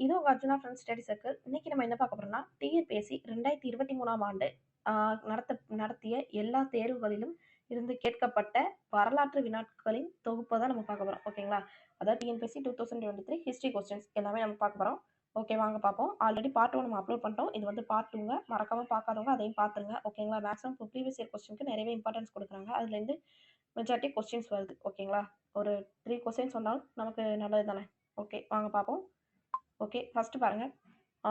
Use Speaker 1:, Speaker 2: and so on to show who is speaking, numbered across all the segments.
Speaker 1: இது உங்க Arjuna friends study circle. இன்னைக்கு நம்ம என்ன பார்க்க போறோம்னா, டிஎன்பிஎஸ்சி 2023ஆம் ஆண்டு ஆ நடத்திய எல்லா தேர்வுகளிலும் இருந்து கேட்கப்பட்ட வரலாற்று வினாக்களின் தொகுப்ப தான் நம்ம பார்க்க போறோம். ஓகேங்களா? அதாவது டிஎன்பிஎஸ்சி 2023 ஹிஸ்டரி கொஸ்டின்ஸ் எல்லாமே நம்ம பார்க்க போறோம். ஓகே வாங்க பார்ப்போம். ஆல்ரெடி பார்ட் 1 நம்ம அப்லோட் பண்ணிட்டோம். இது வந்து பார்ட் 2ங்க. மறக்காம பார்க்காதவங்க அதையும் பார்த்துருங்க. ஓகேங்களா? மேக்ஸிமம் ப்ரீவியஸ் இயர் கொஸ்டினுக்கு நிறையவே இம்பார்ட்டன்ஸ் குடுக்குறாங்க. அதுலேருந்து மெஜாரிட்டி கொஸ்டின்ஸ் வருது. ஓகேங்களா? ஒரு 3 கொஸ்டின்ஸ் வந்தாலும் நமக்கு நல்லது தானே. ஓகே வாங்க பார்ப்போம். ஓகே ஃபர்ஸ்ட் பாருங்க. ஆ,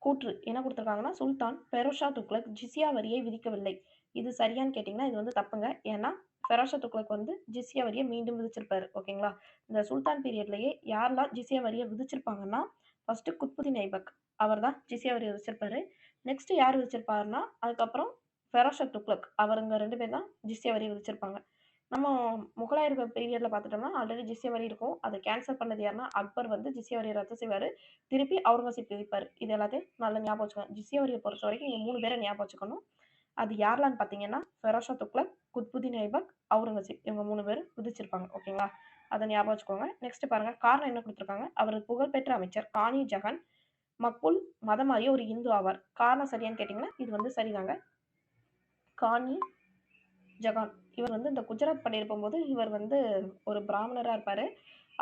Speaker 1: கூற்று என்ன கொடுத்துருக்காங்கன்னா, சுல்தான் பெரோஷா துக்ளக் ஜிஸியா வரியை விதிக்கவில்லை. இது சரியான்னு கேட்டிங்கன்னா இது வந்து தப்புங்க. ஏன்னா ஃபெரோஷா துக்ளக் வந்து ஜிஸியா வரியை மீண்டும் விதிச்சிருப்பாரு. ஓகேங்களா? இந்த சுல்தான் பீரியட்லயே யாரெல்லாம் ஜிஸியா வரியை விதிச்சிருப்பாங்கன்னா, ஃபர்ஸ்ட் குத்புதீன் ஐபக் அவர் தான் ஜிஸியா வரியை விதிச்சிருப்பாரு. நெக்ஸ்ட் யார் விதிச்சிருப்பாருன்னா, அதுக்கப்புறம் ஃபெரோஷா துக்ளக் அவருங்க 2 பேர் தான் ஜிஸியா வரியை விதிச்சிருப்பாங்க. நம்ம முகலாயர்கள் பீரியட்ல பார்த்துட்டோம்னா, ஆல்ரெடி ஜிஸ்யா வரி இருக்கும். அத கேன்சல் பண்ணது யாருன்னா, அக்பர் வந்து ஜிஸ்யா வரிய ரத்து செய்வாரு. திருப்பி அவுரங்கசீப் விதிப்பாரு. இது எல்லாத்தையும் நல்லா ஞாபகம் வச்சுக்கோங்க. ஜிஸ்யா வரிய பொறுத்தவரைக்கும் நீங்க 3 பேர ஞாபகம் வச்சுக்கணும். அது யாரெல்லாம்ன்னு பார்த்தீங்கன்னா, ஃபெரோஷா துக்ளக், குத்புதீன் ஐபக், அவுரங்கசீப் இவங்க 3 பேரும் விதிச்சிருப்பாங்க. ஓகேங்களா? அத ஞாபகம் வச்சுக்கோங்க. நெக்ஸ்ட் பாருங்க. காரணம் என்ன குடுத்துருக்காங்க? அவரது புகழ்பெற்ற அமைச்சர் கானி ஜஹான் மக்புல் மதம் மாறிய ஒரு இந்து ஆவார். காரணம் சரியான்னு கேட்டீங்கன்னா, இது வந்து சரிதாங்க. கானி ஜகான் இவர் வந்து இந்த குஜராத் படையெடுக்கும்போது இவர் வந்து ஒரு பிராமணரா இருப்பாரு.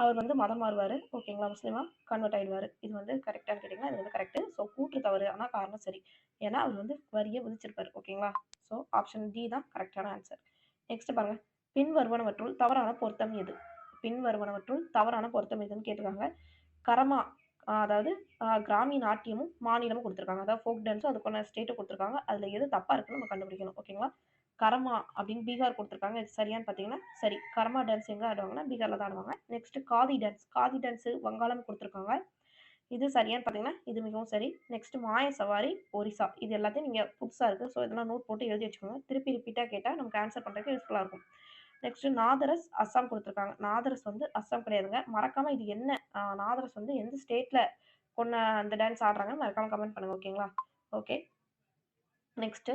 Speaker 1: அவர் வந்து மதம் மாறுவாரு. ஓகேங்களா? முஸ்லீமா கன்வெர்ட் ஆயிடுவாரு. இது வந்து கரெக்டான்னு கேட்டீங்கன்னா, இது வந்து கரெக்ட். ஸோ கூற்று தவறு. ஆனா காரணம் சரி. ஏன்னா அவர் வந்து வரிய விதிச்சிருப்பாரு. ஓகேங்களா? ஸோ ஆப்ஷன் டி தான் கரெக்டான ஆன்சர். நெக்ஸ்ட் பாருங்க. பின்வருவனவற்றுள் தவறான பொருத்தம் எது? பின்வருவனவற்றுள் தவறான பொருத்தம் எதுன்னு கேட்டிருக்காங்க. கரமா அதாவது கிராமி நாட்டியமும் மாநிலமும் கொடுத்துருக்காங்க. அதாவது ஃபோக் டான்ஸும் அதுக்கான ஸ்டேட்டும் கொடுத்துருக்காங்க. அதுல எது தப்பா இருக்குன்னு நம்ம கண்டுபிடிக்கணும். ஓகேங்களா? கரமா அப்படின்னு பீகார் கொடுத்துருக்காங்க. இது சரியான்னு பார்த்தீங்கன்னா சரி. கரமா டான்ஸ் எங்க ஆடுவாங்கன்னா பீகார்ல தான் ஆடுவாங்க. Next khadi dance. Khadi dance வங்காளம் கொடுத்துருக்காங்க. இது சரியான்னு பார்த்தீங்கன்னா இது மிகவும் சரி. நெக்ஸ்ட் மாய சவாரி ஒரிசா. இது எல்லாத்தையும் நீங்க புதுசா இருக்கு. ஸோ இதெல்லாம் நோட் போட்டு எழுதி வச்சுக்கோங்க. திருப்பி ரிப்பீட்டா கேட்டா நமக்கு ஆன்சர் பண்றதுக்கு யூஸ்ஃபுல்லா இருக்கும். நெக்ஸ்ட் நாதரஸ் அஸ்ஸாம் கொடுத்துருக்காங்க. நாதரஸ் வந்து அஸ்ஸாம் கிடையாதுங்க. மறக்காம இது என்ன நாதரஸ் வந்து எந்த ஸ்டேட்ல கொண்ட அந்த டான்ஸ் ஆடுறாங்கன்னு மறக்காம கமெண்ட் பண்ணுங்க. ஓகேங்களா? ஓகே. நெக்ஸ்ட்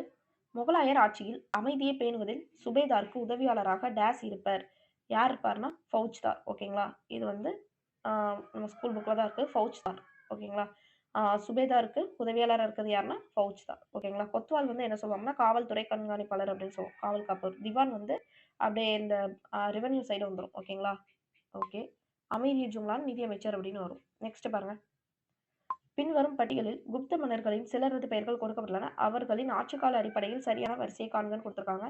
Speaker 1: முகலாயர் ஆட்சியில் அமைதியை பேணுவதில் சுபேதாருக்கு உதவியாளராக டேஸ் இருப்பர். யார் இருப்பார்னா ஃபவுஜ்தார். ஓகேங்களா? இது வந்து நம்ம ஸ்கூல் புக்கில் தான் இருக்குது. ஃபவுஜ்தார். ஓகேங்களா? சுபேதாருக்கு உதவியாளராக இருக்கிறது யாருன்னா ஃபவுஜ்தார். ஓகேங்களா? கொத்வால் வந்து என்ன சொல்லுவாங்கன்னா காவல்துறை கண்காணிப்பாளர் அப்படின்னு சொல்லுவோம். காவல் காப்பவர். திவான் வந்து அப்படியே இந்த ரெவென்யூ சைடு வந்துடும். ஓகேங்களா? ஓகே. அமீர் ஜும்லான் நிதியமைச்சர் அப்படின்னு வரும். நெக்ஸ்ட் பாருங்க. பின்வரும் பட்டியலில் குப்த மன்னர்களின் சிலரது பெயர்கள் கொடுக்கப்பட்டுள்ளன. அவர்களின் ஆட்சிக்கால அடிப்படையில் சரியான வரிசையை காண்கன்னு கொடுத்துருக்காங்க.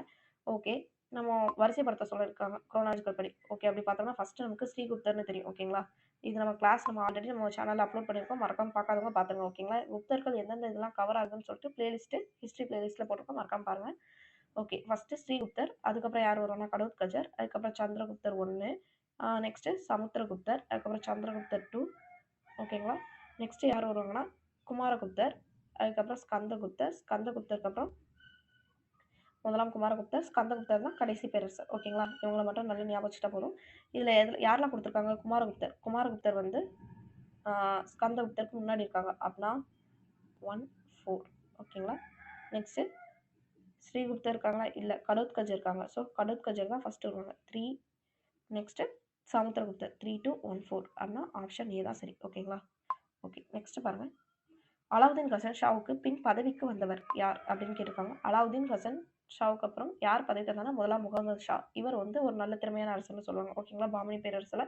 Speaker 1: ஓகே. நம்ம வரிசைப்படுத்த சொல்லியிருக்காங்க குரோனாலஜிக்கல் படி. ஓகே அப்படி பார்த்தோம்னா ஃபர்ஸ்ட் நமக்கு ஸ்ரீகுப்தர்னு தெரியும். ஓகேங்களா? இது நம்ம கிளாஸ் நம்ம ஆல்ரெடி நம்ம சேனல்ல அப்லோட் பண்ணியிருக்கோம். மறக்காம பார்க்காதவங்க பார்த்துங்க. ஓகேங்களா? குப்தர்கள் எந்தெந்த இதெல்லாம் கவர் ஆகுதுன்னு சொல்லிட்டு பிளேலிஸ்ட் ஹிஸ்ட்ரி பிளேலிஸ்ட்ல போட்டிருக்கோம். மறக்காம பாருங்க. ஓகே ஃபர்ஸ்ட் ஸ்ரீகுப்தர், அதுக்கப்புறம் யார் வருவாங்கன்னா கடோத்கஜர், அதுக்கப்புறம் சந்திரகுப்தர் 1, நெக்ஸ்ட் சமுத்திரகுப்தர், அதுக்கப்புறம் சந்திரகுப்தர் 2. ஓகேங்களா? நெக்ஸ்ட் யார் வருவாங்கன்னா குமாரகுப்தர், அதுக்கப்புறம் ஸ்கந்தகுப்தர், ஸ்கந்தகுப்தருக்கு அப்புறம் முதலாம் குமாரகுப்தர், ஸ்கந்தகுப்தர் தான் கடைசி பேரரசர். ஓகேங்களா? இவங்களை மட்டும் நல்லா ஞாபகம் வச்சுட்டா போதும். இதுல யாரெல்லாம் கொடுத்துருக்காங்க? குமாரகுப்தர். குமாரகுப்தர் வந்து ஸ்கந்தகுப்தருக்கு முன்னாடி இருக்காங்க. அப்படின்னா 1, 4. ஓகேங்களா? நெக்ஸ்ட் ஸ்ரீகுப்தர் இருக்காங்களா? இல்ல கடோத்கஜர் இருக்காங்க. ஸோ கடோத்கஜர் தான் ஃபர்ஸ்ட் வருவாங்க. 3. நெக்ஸ்ட் சமுத்திரகுப்தர் 3, 2, 1, 4. அப்படின்னா ஆப்ஷன் ஏ தான் சரி. ஓகேங்களா? ஓகே நெக்ஸ்ட் பாருங்க. அலாவுதீன் ஹசன் ஷாவுக்கு பின் பதவிக்கு வந்தவர் யார் அப்படின்னு கேட்டிருக்காங்க. அலாவுதீன் ஹசன் ஷாவுக்கு அப்புறம் யார் பதவிக்கு வந்தாங்கன்னா முதலாம் முகமது ஷா. இவர் வந்து ஒரு நல்ல திறமையான அரசர்னு சொல்லுவாங்க. ஓகேங்களா? பாமனி பேரரசுல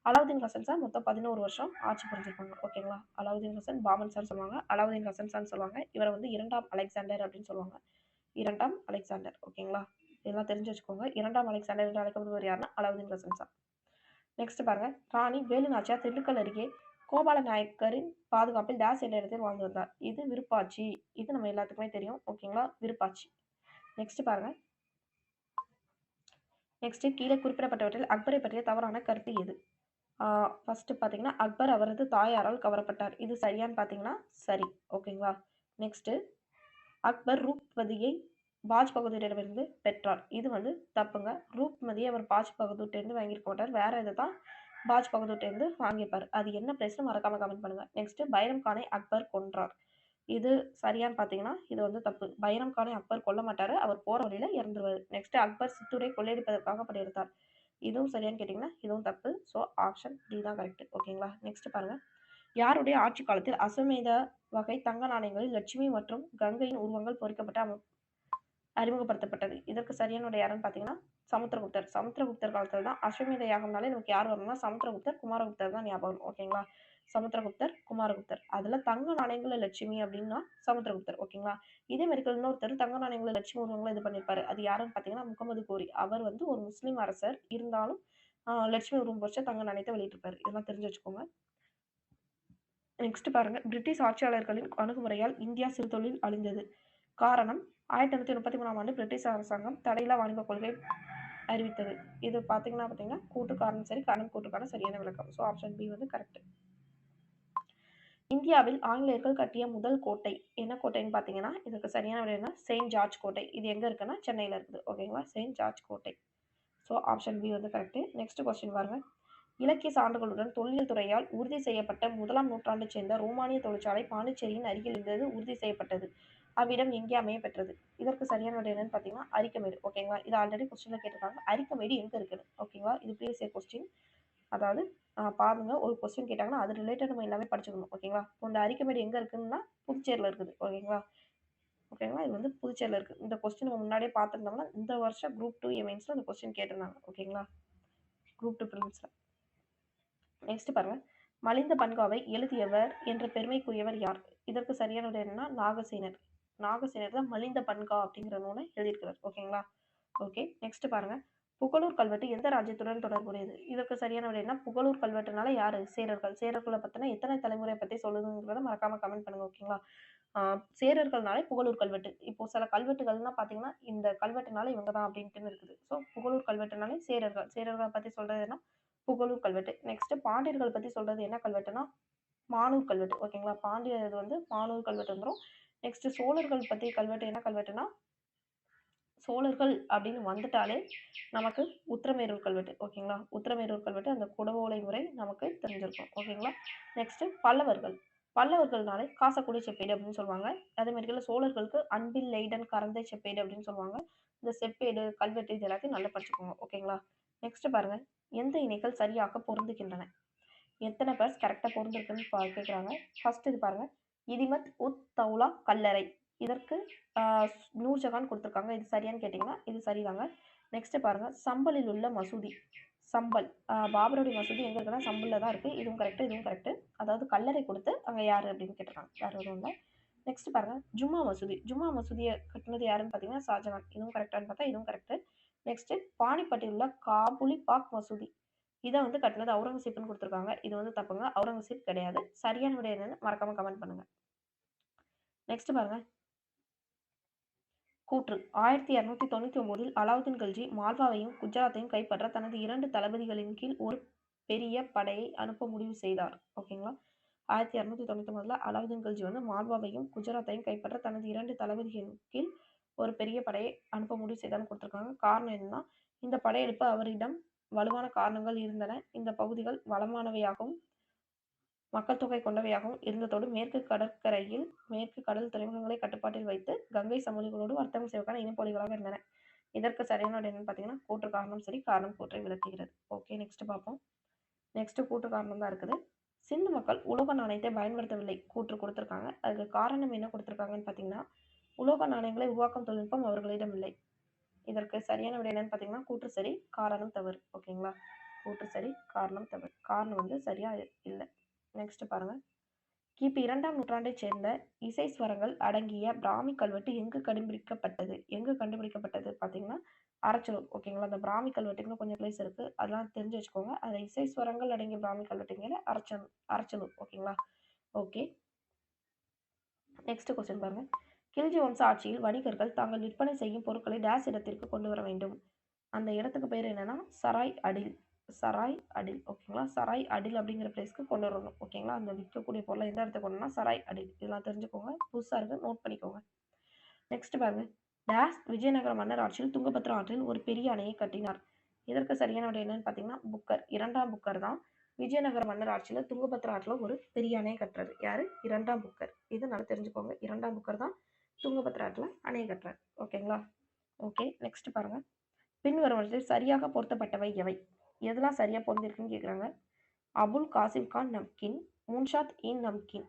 Speaker 1: அலாவுதீன் ஹசன் சார் மொத்தம் 11 வருஷம் ஆட்சி புரிஞ்சிருப்பாங்க. ஓகேங்களா? அலாவுதீன் ஹசன் பாமன் சார் சொல்லுவாங்க. அலாவுதீன் ஹசன் சார் சொல்லுவாங்க. இவரை வந்து இரண்டாம் அலெக்சாண்டர் அப்படின்னு சொல்லுவாங்க. இரண்டாம் அலெக்சாண்டர். ஓகேங்களா? இதெல்லாம் தெரிஞ்சு வச்சுக்கோங்க. இரண்டாம் அலெக்சாண்டர் என்று அழைக்கப்படுவர் யாருன்னா அலாவுதீன் ஹசன் சார். நெக்ஸ்ட் பாருங்க. ராணி வேலு நாச்சியார் திண்டுக்கல் அருகே கோபால நாயக்கரின் பாதுகாப்பில் டேஸ் என்ற இடத்தில் வாழ்ந்து வந்தார். இது விருப்பாட்சி. இது நம்ம எல்லாத்துக்குமே தெரியும். ஓகேங்களா? விருப்பாட்சி. நெக்ஸ்ட் பாருங்க. நெக்ஸ்ட் கீழே குறிப்பிடப்பட்டவற்றில் அக்பரை பற்றிய தவறான கருத்து எது? ஃபர்ஸ்ட் பார்த்தீங்கன்னா அக்பர் அவரது தாயாரால் கவரப்பட்டார். இது சரியான்னு பார்த்தீங்கன்னா சரி. ஓகேங்களா? நெக்ஸ்ட் அக்பர் ரூப்மதியை பாஜ் பகதூரிடமிருந்து பெற்றார். இது வந்து தப்புங்க. ரூப்மதியை அவர் பாஜ் பகதூர்ட்டேருந்து வாங்கியிருக்க மாட்டார். வேற இதை தான் பாஜ் பகதூர்ட்டேருந்து வாங்கியிருப்பார். அது என்ன பிளேஸ்னு மறக்காம கமெண்ட் பண்ணுங்க. நெக்ஸ்ட் பைரம் கானை அக்பர் கொன்றார். இது சரியான்னு பார்த்தீங்கன்னா இது வந்து தப்பு. பைரம் கானை அக்பர் கொல்ல மாட்டாரு. அவர் போற வழியில இறந்துருவாரு. நெக்ஸ்ட் அக்பர் சித்தூரை கொள்ளையடிப்பதற்காக படையெடுத்தார். இதுவும் சரியான்னு கேட்டிங்கன்னா இதுவும் தப்பு. ஸோ ஆப்ஷன் டி தான் கரெக்ட். ஓகேங்களா? நெக்ஸ்ட் பாருங்க. யாருடைய ஆட்சி காலத்தில் அஸ்வமேத வகை தங்க நாணயங்களில் லட்சுமி மற்றும் கங்கையின் உருவங்கள் பொறிக்கப்பட்ட அறிமுகப்படுத்தப்பட்டது? இதற்கு சரியான விடை யாருன்னு பார்த்தீங்கன்னா, சமுத்திரகுப்தர். சமுத்திரகுப்தர் காலத்துல தான் அஸ்வமேத யாகம்னாலே நமக்கு யார் வரணும்னா, சமுத்திரகுப்தர், குமாரகுப்தர் தான் ஞாபகம் வரும். ஓகேங்களா? சமுத்திரகுப்தர், குமாரகுப்தர். அதுல தங்க நாணயங்கள்ல லட்சுமி அப்படின்னா சமுத்திரகுப்தர். ஓகேங்களா? இதே மாரி இன்னொருத்தர் தங்க நாணயங்கள்ல லட்சுமி உருவங்கள இது பண்ணியிருப்பாரு. அது யாருன்னு பார்த்தீங்கன்னா, முகமது கோரி. அவர் வந்து ஒரு முஸ்லிம் அரசர். இருந்தாலும் லட்சுமி உருவம் பொறிச்ச தங்க நாணயத்த வெளியிட்டிருப்பாரு. இதெல்லாம் தெரிஞ்சு வச்சுக்கோங்க. நெக்ஸ்ட் பாருங்க. பிரிட்டிஷ் ஆட்சியாளர்களின் அணுகுமுறையால் இந்தியா சிறுதொழில் அழிந்தது. காரணம் 1833ஆம் ஆண்டு பிரிட்டிஷ் அரசாங்கம் தடையில்லா வாணிப கொள்கை அறிவித்தது. இது பார்த்தீங்கன்னா கூட்டு காரணம் சரி, காரணம் கூட்டுக்கான சரியான விளக்கம். ஸோ ஆப்ஷன் பி வந்து கரெக்ட். இந்தியாவில் ஆங்கிலேயர்கள் கட்டிய முதல் கோட்டை என்ன கோட்டைன்னு பார்த்தீங்கன்னா, இதுக்கு சரியான விடை என்ன? செயின்ட் ஜார்ஜ் கோட்டை. இது எங்க இருக்குன்னா சென்னையில இருக்குது. ஓகேங்களா? செயின்ட் ஜார்ஜ் கோட்டை. ஸோ ஆப்ஷன் பி வந்து கரெக்ட். நெக்ஸ்ட் கொஸ்டின் பாருங்க. இலக்கிய சான்றுகளுடன் தொல்லியல் துறையால் உறுதி செய்யப்பட்ட 1ஆம் நூற்றாண்டைச் சேர்ந்த ரோமானிய தொழிற்சாலை பாண்டிச்சேரியின் அருகில் இருந்தது உறுதி செய்யப்பட்டது. அவ்விடம் எங்கே அமைய பெற்றது? இதற்கு சரியான விடை என்னன்னு பார்த்தீங்கன்னா, அரிக்கமேடு. ஓகேங்களா? இது ஆல்ரெடி கொஸ்டின்ல கேட்டிருக்காங்க. அரிக்கமேடு எங்க இருக்குன்னு. ஓகேங்களா? இது ப்ரீவியஸ் இயர் கொஸ்டின். அதாவது பாருங்க, ஒரு கொஸ்டின் கேட்டாங்கன்னா அது ரிலேட்டட் நம்ம எல்லாமே படிச்சுக்கணும். ஓகேங்களா? இப்போ இந்த அரிக்கமேடு எங்க இருக்குன்னா புதுச்சேரியில இருக்குது. ஓகேங்களா? ஓகேங்களா? இது வந்து புதுச்சேரியில இருக்கு. இந்த கொஸ்டின் நம்ம முன்னாடியே பார்த்துருந்தோம்னா இந்த வருஷம் குரூப் 2 மெயின்ஸ்ல இந்த கொஸ்டின் கேட்டிருந்தாங்க. ஓகேங்களா? குரூப் 2 பிரிலிம்ஸ்ல. நெக்ஸ்ட் பாருங்க. மலிந்த பன்காவை எழுதியவர் என்ற பெருமைக்குரியவர் யார்? இதற்கு சரியான விடை என்னன்னா நாகசேனர். நாகசேனர் தான் மலிந்த பன்கா அப்படிங்கிற நூலை எழுதியிருக்கிறார். ஓகேங்களா? ஓகே. நெக்ஸ்ட் பாருங்க. புகழூர் கல்வெட்டு எந்த ராஜ்யத்துடன் தொடர்புடையது? இதற்கு சரியான விடை என்ன? புகழூர் கல்வெட்டுனால யாரு? சேரர்கள். சேரர்களை பத்தின எத்தனை தலைமுறை பத்தி சொல்லுதுங்கிறத மறக்காம கமெண்ட் பண்ணுங்க. ஓகேங்களா? சேரர்கள்னாலே புகழூர் கல்வெட்டு. இப்போ சில கல்வெட்டுகள்லாம் பார்த்தீங்கன்னா, இந்த கல்வெட்டுனால இவங்க தான் அப்படின்ட்டுன்னு இருக்குது. ஸோ புகழூர் கல்வெட்டுனாலே சேரர்கள். சேரர்களை பத்தி சொல்றது என்ன? புகழூர் கல்வெட்டு. நெக்ஸ்ட் பாண்டியர்கள் பத்தி சொல்றது என்ன கல்வெட்டுனா? மானூர் கல்வெட்டு. ஓகேங்களா? பாண்டியர் இது வந்து மானூர் கல்வெட்டு வந்துரும். நெக்ஸ்ட் சோழர்கள் பத்தி கல்வெட்டு என்ன கல்வெட்டுனா? சோழர்கள் அப்படின்னு வந்துட்டாலே நமக்கு உத்திரமேரூர் கல்வெட்டு. ஓகேங்களா? உத்திரமேரூர் கல்வெட்டு அந்த குடவோலை முறை நமக்கு தெரிஞ்சிருக்கும். ஓகேங்களா? நெக்ஸ்ட் பல்லவர்கள். பல்லவர்கள்னாலே காசக்குடி செப்பேடு அப்படின்னு சொல்லுவாங்க. அதே மாதிரி சோழர்களுக்கு அன்பில் லெய்டன் கரந்தை செப்பேடு அப்படின்னு சொல்லுவாங்க. இந்த செப்பேடு கல்வெட்டு இது எல்லாத்தையும் நல்லா படிச்சுக்கோங்க. ஓகேங்களா? நெக்ஸ்ட் பாருங்க. எந்த இணைகள் சரியாக பொருந்துகின்றன? எத்தனை பேர்ஸ் கரெக்டா பொருந்திருக்குன்னு கேட்குறாங்க. ஃபர்ஸ்ட் இது பாருங்க. இதிமத் உத் தௌலா கல்லறை. இதற்கு நூர்ஜஹான் கொடுத்துருக்காங்க. இது சரியான்னு கேட்டிங்கன்னா இது சரிதாங்க. நெக்ஸ்ட் பாருங்க. சம்பலில் உள்ள மசூதி. சம்பல் பாபருடைய மசூதி எங்க இருக்குன்னா சம்பல்ல தான் இருக்கு. இதுவும் கரெக்ட், இதுவும் கரெக்ட். அதாவது கல்லறை கொடுத்து அங்க யாரு அப்படின்னு கேட்டிருக்காங்க. வேற எதுவும் இல்லை. நெக்ஸ்ட் பாருங்க. ஜும்மா மசூதி. ஜும்மா மசூதியை கட்டினது யாருன்னு பார்த்தீங்கன்னா ஷாஜகான். இதுவும் கரெக்டான்னு பார்த்தா இதுவும் கரெக்ட். நெக்ஸ்ட் பானிப்பட்டில் உள்ள காபுலி பாக் மசூதி. இதை வந்து கட்டினது அவுரங்கசீப்னு கொடுத்துருக்காங்க. இது வந்து தப்புங்க. அவுரங்கசீப் கிடையாது. சரியான விடை என்னன்னு மறக்காம கமெண்ட் பண்ணுங்க. நெக்ஸ்ட் பாருங்க. கூற்று 1299 அலாவுதீன் கல்ஜி மால்வாவையும் குஜராத்தையும் கைப்பற்ற தனது 2 தளபதிகளின் கீழ் ஒரு பெரிய படையை அனுப்ப முடிவு செய்தார். ஓகேங்களா? 1299 அலாவுதீன் கல்ஜி வந்து மால்வாவையும் குஜராத்தையும் கைப்பற்ற தனது 2 தளபதிகளின் கீழ் ஒரு பெரிய படையை அனுப்ப முடிவு செய்தார்னு கொடுத்துருக்காங்க. காரணம் என்னன்னா இந்த படையெடுப்பு அவரிடம் வலுவான காரணங்கள் இருந்தன. இந்த பகுதிகள் வளமானவையாகவும் மக்கள் தொகை கொண்டவையாகவும் இருந்ததோடு மேற்கு கடல் துறைமுகங்களை கட்டுப்பாட்டில் வைத்து கங்கை சமூகங்களோடு வர்த்தகம் செய்வதற்கான இனப்பொலிகளாக இருந்தன. இதற்கு சரியான விடை என்னன்னு பார்த்தீங்கன்னா கூற்று காரணம் சரி, காரணம் கூற்றை விளக்குகிறது. ஓகே. நெக்ஸ்ட் பார்ப்போம். நெக்ஸ்ட் கூற்று காரணம் தான் இருக்குது. சிந்து மக்கள் உலோக நாணயத்தை பயன்படுத்தவில்லை கூற்று கொடுத்துருக்காங்க. அதுக்கு காரணம் என்ன கொடுத்துருக்காங்கன்னு பார்த்தீங்கன்னா உலோக நாணயங்களை உருவாக்கும் தொழில்நுட்பம் அவர்களிடம் இல்லை. இதற்கு சரியான விடை என்னன்னு பார்த்தீங்கன்னா கூற்று சரி, காரணம் தவறு. ஓகேங்களா? கூற்று சரி, காரணம் தவறு. காரணம் வந்து சரியா இல்லை. நெக்ஸ்ட் பாருங்க. கிபி 2ஆம் நூற்றாண்டைச் சேர்ந்த இசை ஸ்வரங்கள் அடங்கிய பிராமி கல்வெட்டு எங்கு கண்டுபிடிக்கப்பட்டது? எங்கு கண்டுபிடிக்கப்பட்டது பார்த்தீங்கன்னா அரச்சலூர். ஓகேங்களா? அந்த பிராமி கல்வெட்டுக்குன்னு கொஞ்சம் பிளேஸ் இருக்கு. அதெல்லாம் தெரிஞ்சு வச்சுக்கோங்க. அது இசை ஸ்வரங்கள் அடங்கிய பிராமி கல்வெட்டுங்கிற அரச்சலூர். ஓகேங்களா? ஓகே. நெக்ஸ்ட் கொஸ்டின் பாருங்க. கில்ஜி வம்ச ஆட்சியில் வணிகர்கள் தாங்கள் விற்பனை செய்யும் பொருட்களை டேஸ் இடத்திற்கு கொண்டு வர வேண்டும். அந்த இடத்துக்கு பேர் என்னன்னா சராய் அடில். சராய் அடில். ஓகேங்களா? சராய் அடில் அப்படிங்கிற பிளேஸ்க்கு கொண்டு வரணும். ஓகேங்களா? அந்த விற்கக்கூடிய பொருளை எந்த இடத்துக்கு கொண்டுனா சராய் அடில். இதெல்லாம் தெரிஞ்சுக்கோங்க. புதுசா இருக்கு, நோட் பண்ணிக்கோங்க. நெக்ஸ்ட் பாருங்க. டேஸ் விஜயநகர மன்னர் ஆட்சியில் துங்கபத்ரா ஆற்றில் ஒரு பெரிய அணையை கட்டினார். இதற்கு சரியான விடை என்னன்னு பார்த்தீங்கன்னா புக்கர். 2ஆம் புக்கர் தான் விஜயநகர மன்னர் ஆட்சியில துங்கபத்ரா ஆற்றில் ஒரு பெரிய அணையை கட்டுறாரு. யாரு? 2ஆம் புக்கர். இது நல்லா தெரிஞ்சுக்கோங்க. 2ஆம் புக்கர் தான் துங்கபத்ரா ஆற்றில் அணையை கட்டுறாரு. ஓகேங்களா? ஓகே. நெக்ஸ்ட் பாருங்க. பின்வருவனவற்றில் சரியாக பொருத்தப்பட்டவை எவை? எதெல்லாம் சரியா பொருந்திருக்குன்னு கேட்குறாங்க. அபுல் காசிம் கான் நப்கின், முன்ஷாத் இ நம்கின்,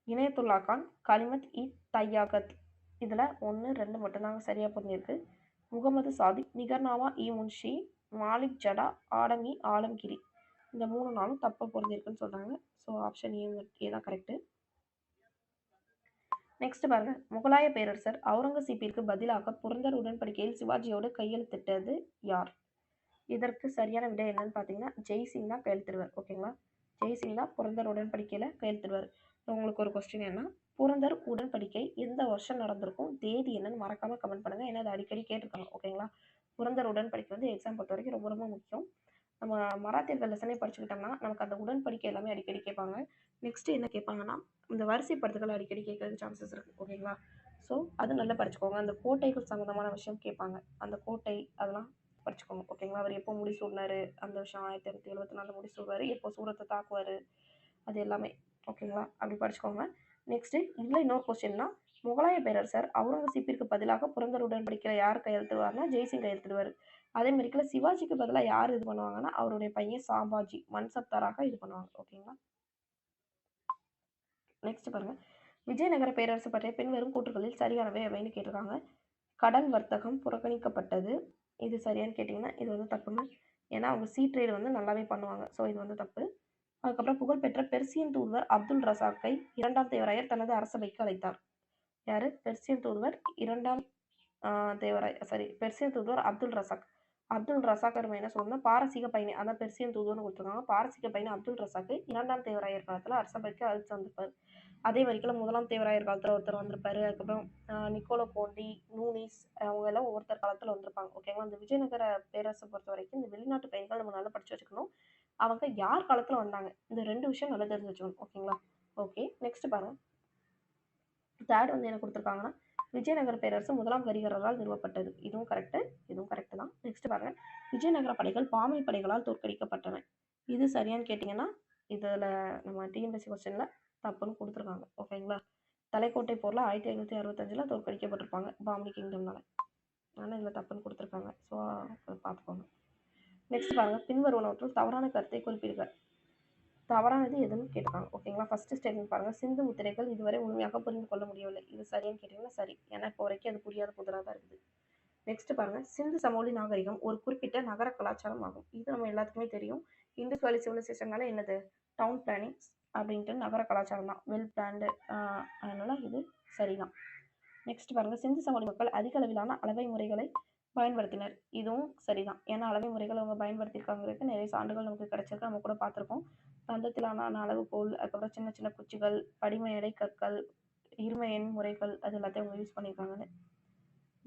Speaker 1: இனயத்துல்லா கான், கலிமத் இ தையாகத். இதில் 1, 2 மட்டும்தாங்க சரியாக பொருந்திருக்கு. முகமது சாதிக், நிகர்னாமா இ முன்ஷி, மாலிக் ஜடா, ஆடம் இ ஆலம்கிரி. இந்த 3 நாளும் தப்பாக பொருந்திருக்குன்னு சொல்கிறாங்க. ஸோ ஆப்ஷன் ஏ தான் கரெக்டு. நெக்ஸ்ட் பாருங்க, முகலாய பேரரசர் அவுரங்கசீப்பிற்கு பதிலாக புரந்தர் உடன்படிக்கையில் சிவாஜியோடு கையெழுத்திட்டது யார்? இதற்கு சரியான விடை என்னன்னு பார்த்தீங்கன்னா ஜெய்சிங் தான் கையெழுத்திடுவார். ஓகேங்களா, ஜெய்சிங் தான் புரந்தர் உடன்படிக்கையில் கையெழுத்திடுவார். உங்களுக்கு ஒரு கொஸ்டின் என்ன, புரந்தர் உடன்படிக்கை எந்த வருஷம் நடந்திருக்கும், தேதி என்னன்னு மறக்காம கமெண்ட் பண்ணுங்க. ஏன்னா அது அடிக்கடி கேட்டிருக்காங்க. ஓகேங்களா, புரந்தர் உடன்படிக்கை வந்து எக்ஸாம் பொறுத்த வரைக்கும் ரொம்ப ரொம்ப முக்கியம். நம்ம மராத்தியர்கள் லெசனே படிச்சுக்கிட்டோம்னா நமக்கு அந்த உடன்படிக்கை எல்லாமே அடிக்கடி கேட்பாங்க. நெக்ஸ்ட் என்ன கேட்பாங்கன்னா இந்த வரிசைப்படுத்துகள் அடிக்கடி கேட்கறதுக்கு சான்சஸ் இருக்கு. ஓகேங்களா, ஸோ அது நல்லா படிச்சுக்கோங்க. அந்த கோட்டைகள் சம்மந்தமான விஷயம் கேட்பாங்க. அந்த கோட்டை அதெல்லாம் படிச்சுக்கோங்க. ஓகேங்களா, அவர் எப்போ முடிசூடினாரு, அந்த விஷயம் 1874 முடிசூடுவார், எப்போ சூரத்தை தாக்குவார், அது எல்லாமே. ஓகேங்களா, அப்படி படிச்சுக்கோங்க. நெக்ஸ்ட் இதில் இன்னொரு கொஸ்டின்னா, முகலாய பேரரசர் அவுரங்கசீப்பிற்கு பதிலாக புரந்தர் உடன்படிக்கையில் யார் கையெழுத்துவார்னா ஜெய்சிங் கையெழுத்திடுவார். அதே மாதிரிக்குள்ள சிவாஜிக்கு பதிலாக யார் இது பண்ணுவாங்கன்னா அவருடைய பையன் சாம்பாஜி மன்சப்தாராக இது பண்ணுவாங்க. ஓகேங்களா, நெக்ஸ்ட் பாருங்க, விஜயநகர பேரரசு பற்றிய பின்வரும் கூற்றுகளில் சரியானவை அப்படின்னு கேட்டிருக்காங்க. கடல் வர்த்தகம் புறக்கணிக்கப்பட்டது. இது சரியானு கேட்டிங்கன்னா இது வந்து தப்புங்க. ஏன்னா அவங்க சீ ட்ரேட் வந்து நல்லாவே பண்ணுவாங்க. ஸோ இது வந்து தப்பு. அதுக்கப்புறம் புகழ்பெற்ற பெர்சியன் தூதுவர் அப்துல் ரசாக்கை 2ஆம் தேவராயர் தனது அரசவைக்கு அழைத்தார். யாரு? பெர்சியன் தூதுவர் 2ஆம் பெர்சியன் தூதுவர் அப்துல் ரசாக். அப்துல் ரசாக் என்ன சொல்லணும்னா பாரசீக பயணி, அதான் பெர்சியன் தூதுவர்னு கொடுத்துருக்காங்க. பாரசீக பயணி அப்துல் ரசாக்கு 2ஆம் தேவராயர் காலத்தில் அரசவைக்கு அழைத்து வந்திருப்பார். அதே வரைக்கும் 1ஆம் தேவராயர் காலத்தில் ஒருத்தர் வந்திருப்பாரு. அதுக்கப்புறம் நிக்கோலோ போண்டி, நூனிஸ், அவங்க எல்லாம் ஒவ்வொருத்தர் காலத்தில் வந்திருப்பாங்க. ஓகேங்களா, இந்த விஜயநகர பேரரசை பொறுத்த வரைக்கும் இந்த வெளிநாட்டு பயணிகள் நம்ம நல்லா படிச்சு வச்சுக்கணும். அவங்க யார் காலத்தில் வந்தாங்க, இந்த 2 விஷயம் நல்லா தெரிஞ்சு வச்சுக்கணும். ஓகேங்களா, ஓகே. நெக்ஸ்ட் பாருங்க, தேர்ட் வந்து என்ன கொடுத்துருக்காங்கன்னா விஜயநகர பேரரசு 1ஆம் ஹரிஹரரால் நிறுவப்பட்டது. இதுவும் கரெக்டு, இதுவும் கரெக்டு தான். நெக்ஸ்ட் பாருங்க, விஜயநகர படைகள் பாமை படைகளால் தோற்கடிக்கப்பட்டன. இது சரியான்னு கேட்டிங்கன்னா இதில் நம்ம டிஎன்பிஎஸ்சி கொஸ்டினில் தப்புன்னு கொடுத்துருக்காங்க. ஓகேங்களா, தலைக்கோட்டை போரில் 1565 தோற்கடிக்கப்பட்டிருப்பாங்க பாமனி கிங்டம்னால. ஆனால் இதில் தப்புன்னு கொடுத்துருக்காங்க. ஸோ அதை பார்த்துக்கோங்க. நெக்ஸ்ட் பாருங்க, பின்வருவனவற்றுள் தவறான கருத்தை குறிப்பிடுக. தவறானது எதுன்னு கேட்டிருக்காங்க. ஓகேங்களா, ஃபர்ஸ்ட் ஸ்டேட்மெண்ட் பாருங்க, சிந்து முத்திரைகள் இதுவரை முழுமையாக புரிந்து கொள்ள முடியவில்லை. இது சரின்னு கேட்டீங்கன்னா சரி, ஏன்னா இப்போ வரைக்கும் அது புரியாத புதிராக தான் இருக்குது. நெக்ஸ்ட் பாருங்க, சிந்து சமவெளி நாகரிகம் ஒரு குறிப்பிட்ட நகர கலாச்சாரம் ஆகும். இது நம்ம எல்லாத்துக்குமே தெரியும். இண்டஸ் வேலி சிவிலைசேஷனால என்னது, டவுன் பிளானிங் அப்படின்ட்டு நகர கலாச்சாரம் தான், வெல் பிளான்டு. அதனால இது சரிதான். நெக்ஸ்ட் பாருங்க, சிந்து சமவெளி மக்கள் அதிக அளவிலான அளவை முறைகளை பயன்படுத்தினர். இதுவும் சரிதான், ஏன்னா அளவை முறைகள் அவங்க பயன்படுத்தியிருக்காங்கிறதுக்கு நிறைய சான்றுகள் நமக்கு கிடைச்சிருக்கு, நம்ம கூட பார்த்துருக்கோம். தந்தத்திலான அளவுகோல், அதுக்கப்புறம் சின்ன சின்ன குச்சிகள், படிம எடை கற்கள், இரும எண் முறைகள், அது எல்லாத்தையும் அவங்க யூஸ் பண்ணியிருக்காங்கன்னு.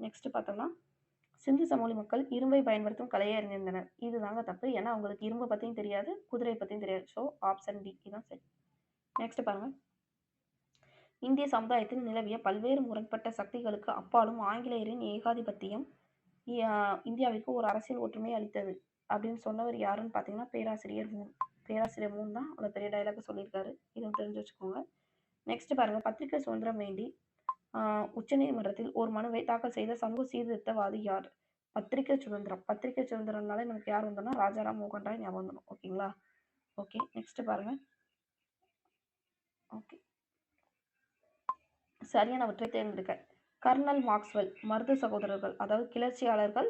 Speaker 1: நெக்ஸ்ட் பார்த்தோம்னா, சிந்து சமவெளி மக்கள் இரும்பை பயன்படுத்தும் கலையை அறிந்திருந்தனர். இதுதாங்க தப்பு, ஏன்னா அவங்களுக்கு இரும்பை பற்றியும் தெரியாது, குதிரையை பற்றியும் தெரியாது. ஸோ ஆப்ஷன் டி இதுதான் சரி. நெக்ஸ்ட் பாருங்க, இந்திய சமுதாயத்தில் நிலவிய பல்வேறு முரண்பட்ட சக்திகளுக்கு அப்பாலும் ஆங்கிலேயரின் ஏகாதிபத்தியம் இந்தியாவிற்கு ஒரு அரசியல் ஒற்றுமை அளித்தது அப்படின்னு சொன்னவர் யாருன்னு பார்த்தீங்கன்னா பேராசிரியர் மூன். பேராசிரியர் மூன் தான் அந்த பெரிய டைலாக் சொல்லியிருக்காரு. இதை தெரிஞ்சு வச்சுக்கோங்க. நெக்ஸ்ட் பாருங்க, பத்திரிகை சுதந்திரம் வேண்டி உச்சநீதிமன்றத்தில் ஒரு மனுவை தாக்கல் செய்த சமூக சீர்திருத்தவாதி யார்? பத்திரிகை சுதந்திரம்னாலே நமக்கு யார் வந்தோம்னா ராஜாராம் மோகன் ராய் ஞாபகம் வந்துடும். ஓகேங்களா, ஓகே. நெக்ஸ்ட் பாருங்க, ஓகே, சரியானவற்றை தேர்ந்தெடுக்க. கர்னல் மாக்ஸ்வெல் மருது சகோதரர்கள், அதாவது கிளர்ச்சியாளர்கள்,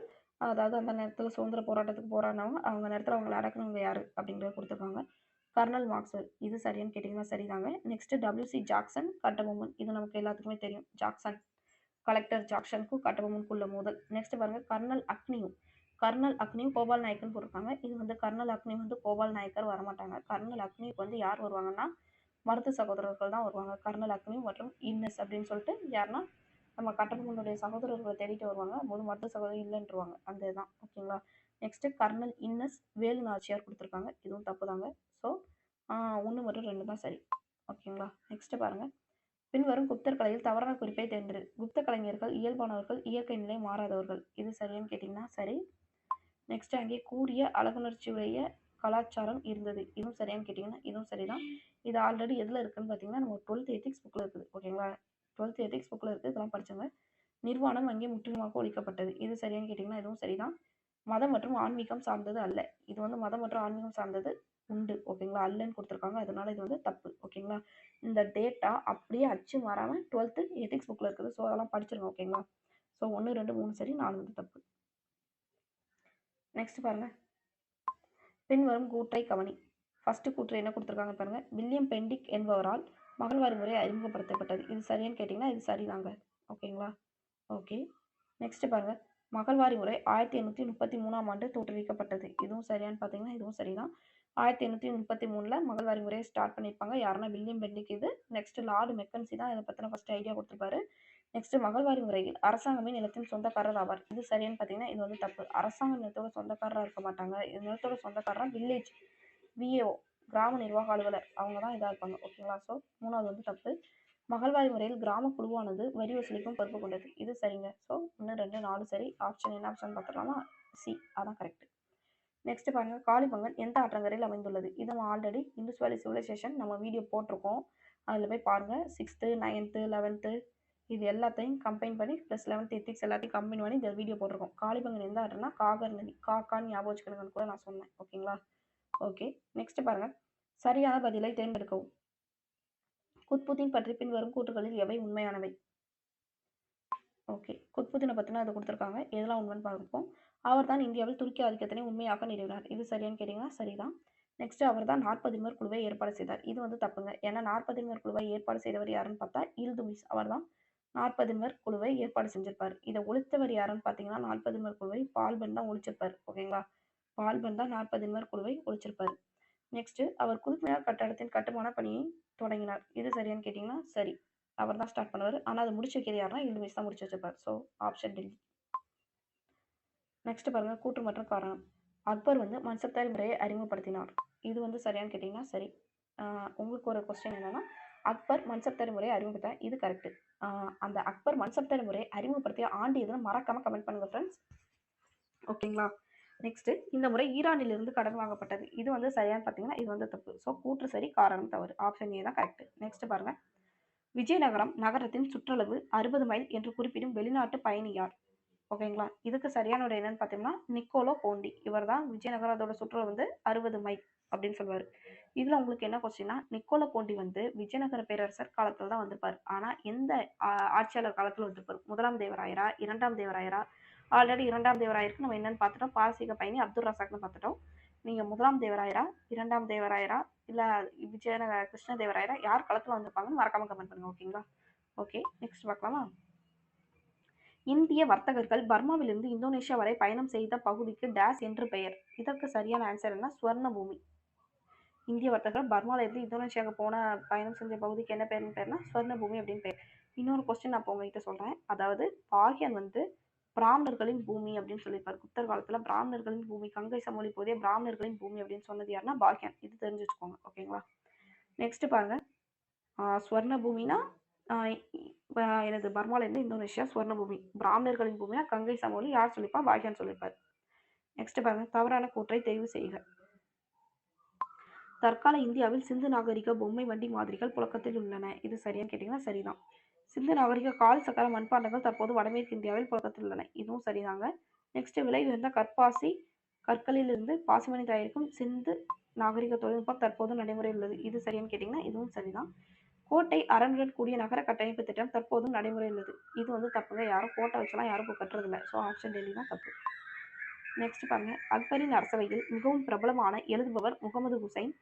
Speaker 1: அதாவது அந்த நேரத்தில் சுதந்திர போராட்டத்துக்கு போராடினவங்க, அவங்க நேரத்தில் அவங்களை அடக்குனவங்க யாரு அப்படிங்கிறத கொடுத்துருக்காங்க. கர்னல் மாக்ஸ்வெல், இது சரியான்னு கேட்டிங்கன்னா சரிதாங்க. நெக்ஸ்ட் WC ஜாக்சன் கட்டபொம்மன், இது நமக்கு எல்லாத்துக்குமே தெரியும். ஜாக்சன் கலெக்டர் ஜாக்சனுக்கும் கட்டபொம்மனுக்கும் உள்ள மோதல். நெக்ஸ்ட் பாருங்க, கர்னல் அக்னியும் கோபால் நாயக்கன் போட்டிருக்காங்க. இது வந்து கர்னல் அக்னி வந்து கோபால் நாயக்கர் வரமாட்டாங்க. கர்னல் அக்னிக்கு வந்து யார் வருவாங்கன்னா மருது சகோதரர்கள் தான் வருவாங்க. கர்னல் அக்னி மற்றும் இன்னஸ் அப்படின்னு சொல்லிட்டு யாருன்னா நம்ம கட்டபொம்மனுடைய சகோதரர்களை தேடிட்டு வருவாங்க. போது மருது சகோதரர் இல்லைன்றவாங்க, அந்த இதுதான். ஓகேங்களா, நெக்ஸ்ட் கர்னல் இன்னஸ் வேலு நாச்சியார் கொடுத்துருக்காங்க. இதுவும் தப்பு தாங்க. ஸோ 1 மற்றும் 2 தான் சரி. ஓகேங்களா, நெக்ஸ்ட் பாருங்க, பின்வரும் குப்தர் கலையில் தவறான குறிப்பை தேர்ந்தெடு. குப்த கலைஞர்கள் இயல்பானவர்கள், இயற்கை நிலை மாறாதவர்கள். இது சரியான்னு கேட்டிங்கன்னா சரி. நெக்ஸ்ட் அங்கே கூடிய அழகுணர்ச்சியுடைய கலாச்சாரம் இருந்தது. இதுவும் சரியான்னு கேட்டிங்கன்னா இதுவும் சரிதான். இது ஆல்ரெடி எதில் இருக்குன்னு பார்த்தீங்கன்னா நம்ம 12th எத்திக்ஸ் புக்கில் இருக்குது. ஓகேங்களா, 12th எத்திக்ஸ் புக்கில் இருக்குது, இதெல்லாம் படிச்சவங்க. நிர்வாணம் அங்கே முற்றிலுமாக ஒழிக்கப்பட்டது. இது சரியான்னு கேட்டிங்கன்னா இதுவும் சரிதான். மதம் மற்றும் ஆன்மீகம் சார்ந்தது அல்ல. இது வந்து மதம் மற்றும் ஆன்மீகம் சார்ந்தது உண்டு. ஓகேங்களா? அல்லன்னு குடுத்துருக்காங்க. அதனால இது வந்து தப்பு. ஓகேங்களா? இந்த டேட்டா அப்படியே அச்சு மாறாம 12த் எத்திக்ஸ் புக்ல இருக்குது. ஸோ அதெல்லாம் படிச்சிருங்க. ஓகேங்களா? ஸோ 1, 2, 3 சரி, 4 வந்து தப்பு. நெக்ஸ்ட் பாருங்க. பின்வரும் கூற்றை கவனி. ஃபர்ஸ்ட் கூற்று என்ன குடுத்துருக்காங்க பாருங்க. வில்லியம் பெண்டிக் என்பவரால் மகள்வாரி முறை அறிமுகப்படுத்தப்பட்டது. இது சரியான்னு கேட்டீங்கன்னா, இது சரிதாங்க. ஓகேங்களா? ஓகே. நெக்ஸ்ட் பாருங்க. மகள்வாரி முறை 1833ஆம் ஆண்டு தோற்றுவிக்கப்பட்டது. இதுவும் சரியான்னு பார்த்தீங்கன்னா, இதுவும் சரிதான். 1833ல மகள்வாரி முறைய ஸ்டார்ட் பண்ணியிருப்பாங்க. யாருன்னா வில்லியம் பெண்டிக் இது. நெக்ஸ்ட் லார்ட் மெக்கன்சி தான் இத பத்தின ஃபர்ஸ்ட் ஐடியா குடுத்திருப்பாரு. நெக்ஸ்ட் மகள்வாரி முறையில் அரசாங்கமே நிலத்தின் சொந்தக்காரர் ஆவார். இது சரியான்னு பார்த்தீங்கன்னா, இது வந்து தப்பு. அரசாங்கம் நிலத்தோட சொந்தக்காரரா இருக்க மாட்டாங்க. நிலத்தோட சொந்தக்காரரா வில்லேஜ் விஏஓ கிராம நிர்வாக அலுவலர் அவங்க தான் இதா இருப்பாங்க. ஓகேங்களா? ஸோ 3வது வந்து தப்பு. மகள்வாரி முறையில் கிராம குழுவானது வரி வசூலிக்கும் பொறுப்பு கொண்டது. இது சரிங்க. ஸோ 1, 2, 4 சரி. ஆப்ஷன் என்ன ஆப்ஷன் பார்த்துடலாமா? சி. அதான் கரெக்ட். நெக்ஸ்ட் பாருங்க. காளிபங்கன் எந்த ஆற்றங்கரையில் அமைந்துள்ளது? இது நம்ம ஆல்ரெடி இண்டஸ் வேலி சிவிலைசேஷன் நம்ம வீடியோ போட்டிருக்கோம். அதில் போய் பாருங்க. 6th, 9th, 11th இது எல்லாத்தையும் கம்பைன் பண்ணி ப்ளஸ் 11th எத்திக்ஸ் எல்லாத்தையும் கம்பைன் பண்ணி இந்த வீடியோ போட்டிருக்கோம். காளிபங்கன் எந்த ஆறுனா காகர் நதி. காக்கான்னு ஞாபகம் வச்சுக்கணுங்கன்னு கூட நான் சொன்னேன். ஓகேங்களா? ஓகே. நெக்ஸ்ட் பாருங்க. சரியான பதிலை தேர்ந்தெடுக்கவும். குத்புத்தீன் பற்றி பின்வரும் கூற்றுகளில் எவை உண்மையானவை? ஓகே. குத்புத்தீனை பத்தின அதை கொடுத்துருக்காங்க. எதெல்லாம் உண்மைன்னு பார்ப்போம். அவர் தான் இந்தியாவில் துருக்கி ஆதிக்கத்தினை உண்மையாக நிறுவினார். இது சரியான்னு கேட்டீங்கன்னா சரிதான். நெக்ஸ்ட் அவர் தான் 40 குழுவை ஏற்பாடு செய்தார். இது வந்து தப்புங்க. ஏன்னா 40 குழுவை ஏற்பாடு செய்தவர் யாருன்னு பார்த்தா இல்துமிஸ். அவர் தான் 40 குழுவை ஏற்பாடு செஞ்சிருப்பார். இதை ஒழித்தவர் யாருன்னு பார்த்தீங்கன்னா 40 குழுவை பால்பன் தான் ஒழிச்சிருப்பார். ஓகேங்களா? பால்பன் தான் 40 குழுவை ஒழிச்சிருப்பார். நெக்ஸ்ட் அவர் குதுப் கட்டடத்தின் கட்டுமான பணியை தொடங்கினார். இது சரியான்னு கேட்டீங்கன்னா சரி. அவர் தான் ஸ்டார்ட் பண்ணுவார். ஆனால் அதை முடிச்சு வைக்கிறது யாருன்னா இல்துமிஸ் தான் முடிச்சு வச்சிருப்பார். So option Delhi. நெக்ஸ்ட் பாருங்க. கூற்று மற்றும் காரணம். அக்பர் வந்து மன்சப்தாரி முறையை அறிமுகப்படுத்தினார். இது வந்து சரியான்னு கேட்டீங்கன்னா சரி. உங்களுக்கு ஒரு கொஸ்டின் என்னன்னா அக்பர் மன்சப்தாரி முறையை அறிமுகப்படுத்த இது கரெக்ட். அந்த அக்பர் மன்சப்தாரி முறையை அறிமுகப்படுத்திய ஆண்டு எதுன்னு மறக்காம கமெண்ட் பண்ணுங்க ஃப்ரெண்ட்ஸ். ஓகேங்களா? நெக்ஸ்ட் இந்த முறை ஈரானிலிருந்து கடன் வாங்கப்பட்டது. இது வந்து சரியான்னு பார்த்தீங்கன்னா இது வந்து தப்பு. ஸோ கூற்று சரி, காரணம் தவறு. ஆப்ஷன் ஏ தான் கரெக்ட். நெக்ஸ்ட் பாருங்க. விஜயநகரம் நகரத்தின் சுற்றளவு 60 மைல் என்று குறிப்பிடும் வெளிநாட்டு பயணி யார்? ஓகேங்களா? இதுக்கு சரியான விடை என்னன்னு பார்த்தீங்கன்னா நிக்கோலோ போண்டி. இவர் தான் விஜயநகரத்தோட சுற்றளவு வந்து 60 மைல் அப்படின்னு சொல்லுவாரு. இதுல உங்களுக்கு என்ன கொஸ்டின்னா நிக்கோலோ போண்டி வந்து விஜயநகர பேரரசர் காலத்துல தான் வந்திருப்பாரு. ஆனா எந்த ஆட்சியாளர் காலத்துல வந்திருப்பாரு? முதலாம் தேவராயரா, இரண்டாம் தேவராயரா? ஆல்ரெடி இரண்டாம் தேவராயருக்கு நம்ம என்னன்னு பார்த்துட்டோம். பாரசீக பயணி அப்துல் ரசாக்னு பார்த்துட்டோம். நீங்க முதலாம் தேவராயரா, இரண்டாம் தேவராயரா, இல்ல விஜயநகர கிருஷ்ணதேவராயரா யார் காலத்துல வந்திருப்பாங்கன்னு மறக்காம கமெண்ட் பண்ணுங்க. ஓகேங்களா? ஓகே. நெக்ஸ்ட் பார்க்கலாமா? இந்திய வர்த்தகர்கள் பர்மாவிலிருந்து இந்தோனேஷியா வரை பயணம் செய்த பகுதிக்கு டேஸ் என்று பெயர். இதற்கு சரியான ஆன்சர் என்ன? சுவர்ண பூமி. இந்திய வர்த்தகர்கள் பர்மால இருந்து இந்தோனேஷியாவுக்கு போன பயணம் செஞ்ச பகுதிக்கு என்ன பேருன்னா சுவர்ண பூமி அப்படின்னு பேர். இன்னொரு கொஸ்டின் நான் இப்போ உங்ககிட்ட சொல்றேன். அதாவது பாகியன் வந்து பிராமணர்களின் பூமி அப்படின்னு சொல்லியிருப்பாரு. குப்தர் காலத்துல பிராமணர்களின் பூமி, கங்கை சமவெளி போதே பிராமணர்களின் பூமி அப்படின்னு சொன்னது யாருன்னா பாகியன். இது தெரிஞ்சு வச்சுக்கோங்க. ஓகேங்களா? நெக்ஸ்ட் பாருங்க. சுவர்ண பூமினா எனது பர்மால இருந்து இந்தோனேஷியா சுவர்ண பூமி. பிராமணர்களின் பூமினா கங்கை சமவெளி. யார் சொல்லிப்பா? பாகியன் சொல்லியிருப்பார். நெக்ஸ்ட் பாருங்க. தவறான கூற்றை தெரிவு செய்க. தற்கால இந்தியாவில் சிந்து நாகரிக பொம்மை வண்டி மாதிரிகள் புழக்கத்தில் உள்ளன. இது சரியான்னு கேட்டீங்கன்னா சரிதான். சிந்து நாகரிக கால் சக்கர மண்பாண்டங்கள் தற்போது வடமேற்கு இந்தியாவில் புழக்கத்தில் உள்ளன. இதுவும் சரிதாங்க. நெக்ஸ்ட் விலை உயர்ந்த கற்பாசி கற்களில் இருந்து பாசிமணி தயாரிக்கும் சிந்து நாகரிக தொழில்நுட்பம் தற்போது நடைமுறையில் உள்ளது. இது சரியான்னு கேட்டீங்கன்னா இதுவும் சரிதான். கோட்டை அரணுடன் கூடிய நகர கட்டமைப்பு திட்டம் தற்போதும் நடைமுறையில் உள்ளது. இது வந்து தப்புங்க. யாரும் கோட்டை வச்சலாம் யாரும் இப்போ கட்டுறது இல்லை. ஸோ ஆப்ஷன் டெல்லி தான் தப்பு. நெக்ஸ்ட் பாருங்க. அக்பரின் அரசவையில் மிகவும் பிரபலமான எழுதுபவர் முகமது ஹுசைன்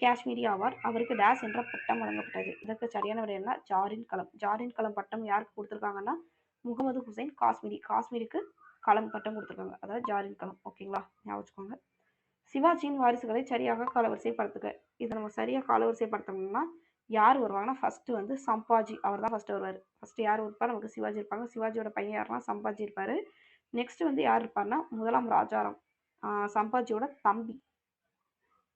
Speaker 1: காஷ்மீரி ஆவார். அவருக்கு டேஸ் என்ற பட்டம் வழங்கப்பட்டது. இதற்கு சரியான விடை என்ன? ஜாரின் களம். ஜாரின் களம் பட்டம் யாருக்கு கொடுத்துருக்காங்கன்னா முகமது ஹுசைன் காஷ்மீரி. காஷ்மீருக்கு களம் பட்டம் கொடுத்துருக்காங்க. அதாவது ஜாரின் களம். ஓகேங்களா? ஞாபகம் வச்சுக்கோங்க. சிவாஜியின் வாரிசுகளை சரியாக காலவரிசைப்படுத்துக. இதை நம்ம சரியாக காலவரிசைப்படுத்தணும்னா யார் வருவாங்கன்னா ஃபர்ஸ்ட் வந்து சம்பாஜி. அவர் தான் ஃபர்ஸ்ட் வருவார். ஃபர்ஸ்ட் யார் இருப்பா? நமக்கு சிவாஜி இருப்பாங்க. சிவாஜியோட பையன் யாருன்னா சம்பாஜி இருப்பாரு. நெக்ஸ்ட் வந்து யார் இருப்பாருன்னா முதலாம் ராஜாராம். சம்பாஜியோட தம்பி.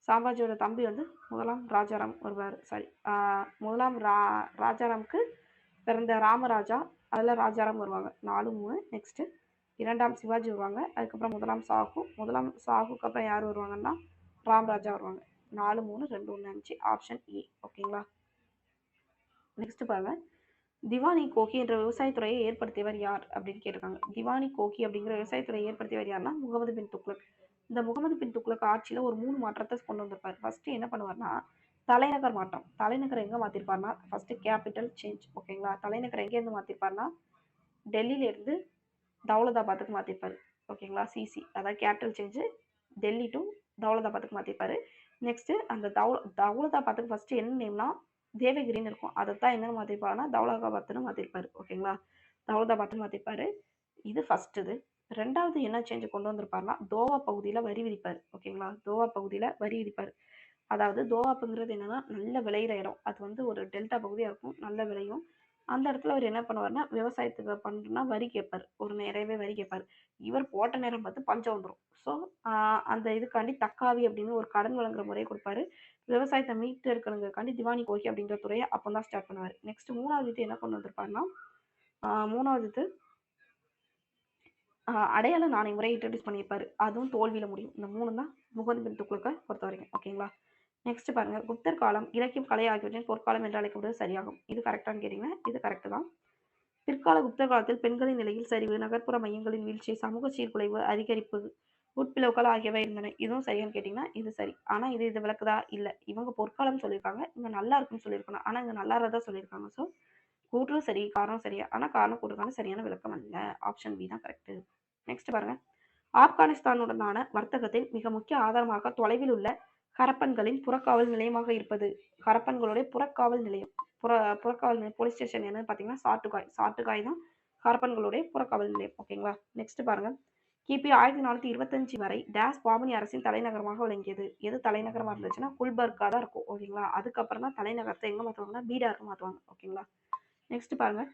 Speaker 1: சாம்பாஜியோட தம்பி வந்து முதலாம் ராஜாராம் வருவார். சாரி, முதலாம் ராஜாராமுக்கு பிறந்த ராமராஜா, அதில் ராஜாராம் வருவாங்க. 4, 3. நெக்ஸ்ட் இரண்டாம் சிவாஜி வருவாங்க. அதுக்கப்புறம் முதலாம் சாகு. முதலாம் சாகுக்கு அப்புறம் யார் வருவாங்கன்னா ராம்ராஜா வருவாங்க. 4, 3, 2, 1, 5. Option A. ஓகேங்களா? நெக்ஸ்ட் பாருங்க. திவானி கோகி என்ற விவசாயத்துறையை ஏற்படுத்தியவர் யார் அப்படின்னு கேட்டிருக்காங்க. திவானி கோகி அப்படிங்கிற விவசாயத்துறையை ஏற்படுத்தியவர் யாருன்னா முகமது பின் துக்ளக். இந்த முகமது பின் துக்ளக் ஆட்சியில ஒரு 3 மாற்றத்தை கொண்டு வந்திருப்பாரு. ஃபர்ஸ்ட் என்ன பண்ணுவாருன்னா, தலைநகர் மாற்றம். தலைநகர் எங்க மாத்திருப்பாருன்னா, ஃபர்ஸ்ட் கேபிட்டல் சேஞ்ச். ஓகேங்களா? தலைநகர் எங்க இருந்து மாத்திருப்பாருன்னா, டெல்லியில இருந்து தௌலதாபாத்துக்கு மாத்திருப்பாரு. ஓகேங்களா? சிசி அதாவது கேபிட்டல் சேஞ்ச் டெல்லி டு தௌலதாபாத்துக்கு மாத்திருப்பாரு. நெக்ஸ்ட் அந்த தௌலதாபாத்துக்கு ஃபர்ஸ்ட் என்ன நேம்னா தேவகிரின்னு இருக்கும். அதைத்தான் என்னன்னு மாத்திருப்பாருன்னா தௌலதாபாத்னு மாத்திருப்பாரு. ஓகேங்களா? தௌலதாபாத்னு மாத்திருப்பாரு. இது ஃபர்ஸ்ட் இது. ரெண்டாவது என்ன சேஞ்ச் கொண்டு வந்திருப்பாருன்னா தோவா பகுதியில வரி விதிப்பாரு. ஓகேங்களா? தோவா பகுதியில வரி விதிப்பாரு. அதாவது தோவாப்புங்கிறது என்னன்னா நல்ல விளையிற இடம். அது வந்து ஒரு டெல்டா பகுதியா இருக்கும். நல்ல விளையும். அந்த இடத்துல அவர் என்ன பண்ணுவாருன்னா விவசாயத்துக்கு பண்ணணும்னா வரி கேட்பாரு. ஒரு நிறையவே வரி கேட்பாரு. இவர் போட்ட நேரம் பார்த்து பஞ்சம் வந்துடும். ஸோ அந்த இதுக்காண்டி தக்காவி அப்படின்னு ஒரு கடன் வழங்குற முறையை கொடுப்பாரு. விவசாயத்தை மீட்டு இருக்கணுங்கிறதுக்காண்டி திவானி கோகி அப்படின்ற துறையை அப்போ தான் ஸ்டார்ட் பண்ணுவார். நெக்ஸ்ட் மூணாவது இது என்ன கொண்டு வந்திருப்பாருன்னா மூணாவது இது அடையாள நாணய முறை இன்ட்ரடியூஸ் பண்ணியிருப்பாரு. அதுவும் தோல்வியில முடியும். இந்த 3 தான் முகமது பின் துக்ளக்கை பொறுத்தவரைக்கும். ஓகேங்களா? நெக்ஸ்ட் பாருங்க. குப்தர் காலம் இலக்கியம், கலை ஆகியவற்றின் பொற்காலம் என்று அழைக்கப்படுவது சரியாகும். இது கரெக்டான்னு கேட்டீங்கன்னா இது கரெக்ட் தான். பிற்கால குப்தர் காலத்தில் பெண்களின் நிலையில் சரிவு, நகர்ப்புற மையங்களின் வீழ்ச்சி, சமூக சீர்குலைவு, அதிகரிப்பு, உட்பிளவுகள் ஆகியவை இருந்தன. இதுவும் சரியான்னு கேட்டீங்கன்னா இது சரி. ஆனா இது விளக்குதா? இல்ல. இவங்க பொற்காலம் சொல்லியிருக்காங்க. இங்க நல்லா இருக்குன்னு சொல்லியிருக்கணும். ஆனா இங்க நல்லா இருக்கதா சொல்லியிருக்காங்க. ஸோ கூற்றும் சரி, காரணம் சரியா. ஆனா காரணம் கூற்றுக்கான சரியான விளக்கம் அல்ல. ஆப்ஷன் பி தான் கரெக்ட். நெக்ஸ்ட் பாருங்க. ஆப்கானிஸ்தானுடனான வர்த்தகத்தில் மிக முக்கிய ஆதாரமாக தொலைவில் உள்ள ஹரப்பன்களின் புறக்காவல் நிலையமாக இருப்பது. ஹரப்பன்களுடைய புறக்காவல் நிலையம். புறக்காவல் நிலையம் போலீஸ் ஸ்டேஷன் என்னன்னு பார்த்தீங்கன்னா சாட்டுகாய். சாட்டுகாய் தான் ஹரப்பன்களுடைய புறக்காவல் நிலையம். ஓகேங்களா? நெக்ஸ்ட் பாருங்க. கிபி 1425 வரை டேஸ் பாமனி அரசின் தலைநகரமாக விளங்கியது. எது தலைநகரமா இருந்துச்சுன்னா குல்பர்கா தான் இருக்கும். ஓகேங்களா? அதுக்கப்புறம் தான் தலைநகரத்தை எங்க மாற்றுவாங்கன்னா பீடாருக்கு மாற்றுவாங்க. ஓகேங்களா? நெக்ஸ்ட் பாருங்க.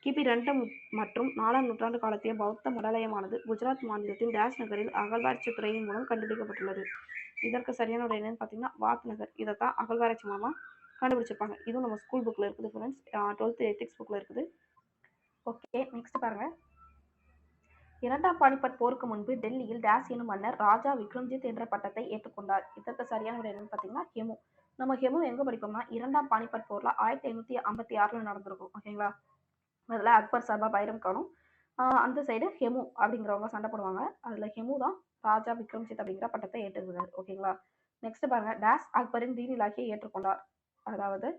Speaker 1: கிபி 2 மற்றும் 4ஆம் நூற்றாண்டு காலத்திய பௌத்த மடாலயமானது குஜராத் மாநிலத்தின் டேஷ் நகரில் அகழ்வாராய்ச்சி துறையின் மூலம் கண்டுபிடிக்கப்பட்டுள்ளது. இதற்கு சரியான விடை என்னன்னு பார்த்தீங்கன்னா வாத் நகர். இதைத்தான் அகழ்வாராய்ச்சி மூலமா கண்டுபிடிச்சிருப்பாங்க. இதுவும் நம்ம ஸ்கூல் புக்ல இருக்குது ஃப்ரெண்ட்ஸ். 12th எத்திக்ஸ் புக்ல இருக்குது. ஓகே, நெக்ஸ்ட் பாருங்க. இரண்டாம் பானிபட் போருக்கு முன்பு டெல்லியில் டேஸ் எனும் மன்னர் ராஜா விக்ரம்ஜித் என்ற பட்டத்தை ஏற்றுக்கொண்டார். இதற்கு சரியான விடை என்னன்னு பார்த்தீங்கன்னா ஹெமு. நம்ம ஹெமு எங்க படிப்போம்னா இரண்டாம் பானிபட் போர்ல 1556ல நடந்திருக்கும். ஓகேங்களா? அதில் அக்பர் சார்பா பைரம் கானும் அந்த சைடு ஹெமு அப்படிங்கிறவங்க சண்டை போடுவாங்க. அதில் ஹெமு தான் ராஜா விக்ரம்ஜித் அப்படிங்கிற பட்டத்தை ஏற்றுக்கிறார். ஓகேங்களா? நெக்ஸ்ட் பாருங்க. டேஸ் அக்பரின் தீன் இலாகியை ஏற்றுக்கொண்டார். அதாவது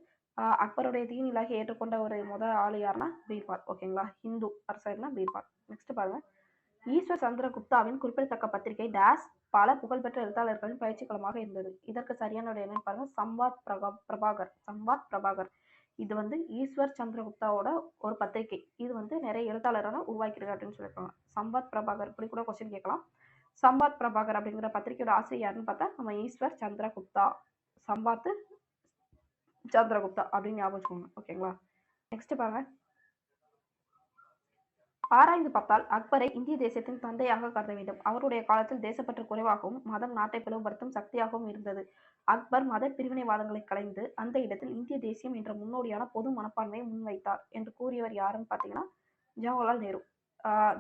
Speaker 1: அக்பருடைய தீன் இலாகியை ஏற்றுக்கொண்ட ஒரு முதல் ஆள் யாருன்னா பீர்பால். ஓகேங்களா? ஹிந்து அரசர்னா பீர்பால். நெக்ஸ்ட் பாருங்க. ஈஸ்வர் சந்திர குப்தாவின் குறிப்பிடத்தக்க பத்திரிகை டேஸ் பல புகழ்பெற்ற எழுத்தாளர்களின் பயிற்சி களமாக இருந்தது. இதற்கு சரியான விடை என்னன்னு பாருங்க சம்வாத் பிரபாகர். சம்வாத் பிரபாகர். இது வந்து ஈஸ்வர் சந்திரகுப்தாவோட ஒரு பத்திரிகை. இது வந்து நிறைய எழுத்தாளரான உருவாக்கிருக்கு அப்படின்னு சொல்லியிருக்காங்க. சம்வாத் பிரபாகர் இப்படி கூட கொஸ்டின் கேட்கலாம். சம்வாத் பிரபாகர் அப்படிங்கிற பத்திரிகையோட ஆசிரியர் யாருன்னு பார்த்தா நம்ம ஈஸ்வர் சந்திரகுப்தா. சம்வாத் சந்திரகுப்தா அப்படின்னு ஞாபகம் வச்சுக்கோங்க. ஓகேங்களா? நெக்ஸ்ட் பாருங்க. ஆராய்ந்து பார்த்தால் அக்பரை இந்திய தேசத்தின் தந்தையாக கருத வேண்டும். அவருடைய காலத்தில் தேசப்பற்று குறைவாகவும் மதம் நாட்டை பிளவுபடுத்தும் சக்தியாகவும் இருந்தது. அக்பர் மத பிரிவினைவாதங்களை கலைந்து அந்த இடத்தில் இந்திய தேசியம் என்ற முன்னோடியான பொது மனப்பான்மையை முன்வைத்தார் என்று கூறியவர் யாருன்னு பார்த்தீங்கன்னா ஜவஹர்லால் நேரு.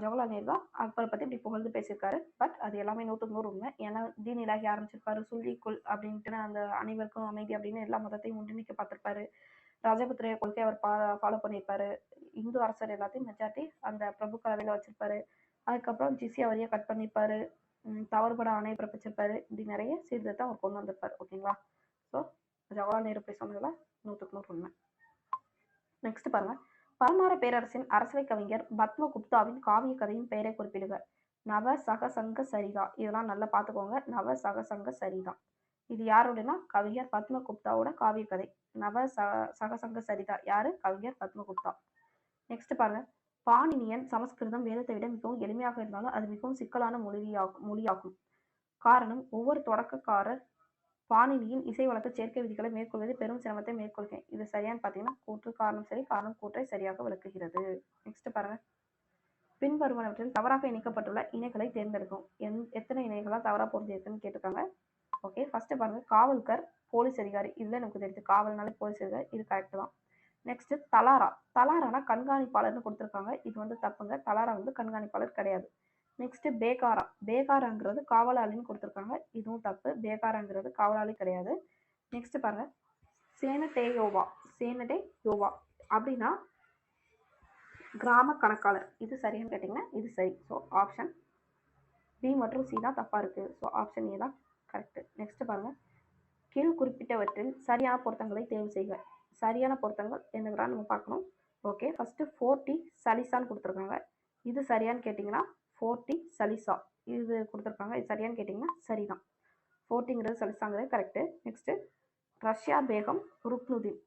Speaker 1: ஜவஹர்லால் நேரு தான் அக்பரை பத்தி இப்படி புகழ்ந்து பேசியிருக்காரு. பட் அது எல்லாமே 100க்கு 100 உண்மை. ஏன்னா தீன் இலாகி ஆரம்பிச்சிருப்பாரு. சுல்லிக்குல் அப்படின்ட்டு அந்த அனைவருக்கும் அமைதி அப்படின்னு எல்லா மதத்தையும் ஒன்றிணைக்க பார்த்திருப்பாரு. ராஜபுத்திர கொள்கை அவர் ஃபாலோ பண்ணியிருப்பாரு. இந்து அரசர் எல்லாத்தையும் மெஜாரிட்டி அந்த பிரபு கலவையில் வச்சிருப்பாரு. அதுக்கப்புறம் ஜிசியா வரியை கட் பண்ணியிருப்பாரு. தவறுபட ஆணையை பிறப்பிச்சிருப்பாரு. இப்படி நிறைய சீர்திருத்தம் அவர் கொண்டு வந்திருப்பாரு. ஓகேங்களா? ஸோ ஜவஹர்லால் நேரு போய் சொன்னதுல 100க்கு 100 உண்மை. நெக்ஸ்ட் பாருங்க. பரமார பேரரசின் அரசவை கவிஞர் பத்ம குப்தாவின் காவிய கதையின் பெயரை குறிப்பிடுக. நவ சகசங்க சரிதா. இதெல்லாம் நல்லா பார்த்துக்கோங்க. நவ சகசங்க சரிதா. இது யாருடையனா கவிஞர் பத்மகுப்தாவோட காவிய கதை. நவ சகசங்க சரிதா யாரு? கவிஞர் பத்மகுப்தா. நெக்ஸ்ட் பாருங்க. பாணினியன் சமஸ்கிருதம் வேதத்தை விட மிகவும் எளிமையாக இருந்தாலும் அது மிகவும் சிக்கலான மொழியாகும். காரணம் ஒவ்வொரு தொடக்கக்காரர் பாணினியின் இசை வழக்கு சேர்க்கை விதிகளை மேற்கொள்வது பெரும் சிரமத்தை மேற்கொள்கிறேன். இது சரியான்னு பார்த்தீங்கன்னா கூற்று காரணம் சரி, காரணம் கூற்றை சரியாக விளக்குகிறது. நெக்ஸ்ட் பாருங்க. பின்வருவனவற்றில் தவறாக இணைக்கப்பட்டுள்ள இணைகளை தேர்ந்தெடுக்கும். எத்தனை இணைகளா தவறா பொருந்திருக்குன்னு கேட்டிருக்காங்க. ஓகே, ஃபர்ஸ்ட் பாருங்க. காவல்கர் போலீஸ் அதிகாரி. இதுல நமக்கு தெரியுது காவல்னாலே போலீஸ் அதிகாரி. இது கரெக்ட் தான். நெக்ஸ்ட் தலாரா. தலாரானா கண்காணிப்பாளர்னு கொடுத்துருக்காங்க. இது வந்து தப்புங்க. தலாரா வந்து கண்காணிப்பாளர் கிடையாது. நெக்ஸ்ட் பேகாரா. பேகாராங்கிறது காவலாளின்னு கொடுத்துருக்காங்க. இதுவும் தப்பு. பேகாராங்கிறது காவலாளி கிடையாது. நெக்ஸ்ட் பாருங்க. சேனடேயோவா. சேனடேயோவா அப்படின்னா கிராம கணக்காளர். இது சரியான்னு கேட்டிங்கன்னா இது சரி. ஸோ ஆப்ஷன் பி மற்றும் சி தான் தப்பாக இருக்குது. ஸோ ஆப்ஷன் ஏ தான் கரெக்டு. நெக்ஸ்ட் பாருங்கள், கீழ் குறிப்பிட்டவற்றில் சரியான பொருத்தங்களை தேர்வு செய்க. சரியான பொருத்தங்கள் என்னங்கிறான்னு நம்ம பார்க்கணும். ஓகே, ஃபஸ்ட்டு 4T சலிசான்னு கொடுத்துருக்காங்க. இது சரியான்னு கேட்டிங்கன்னா 4T சலிசா இது கொடுத்துருக்காங்க. இது சரியான்னு கேட்டிங்கன்னா சரிதான். 4Tங்கிறது சலிசாங்கிறது கரெக்டு. நெக்ஸ்ட்டு ரஷ்யா பேகம் ருக்னுதீன்.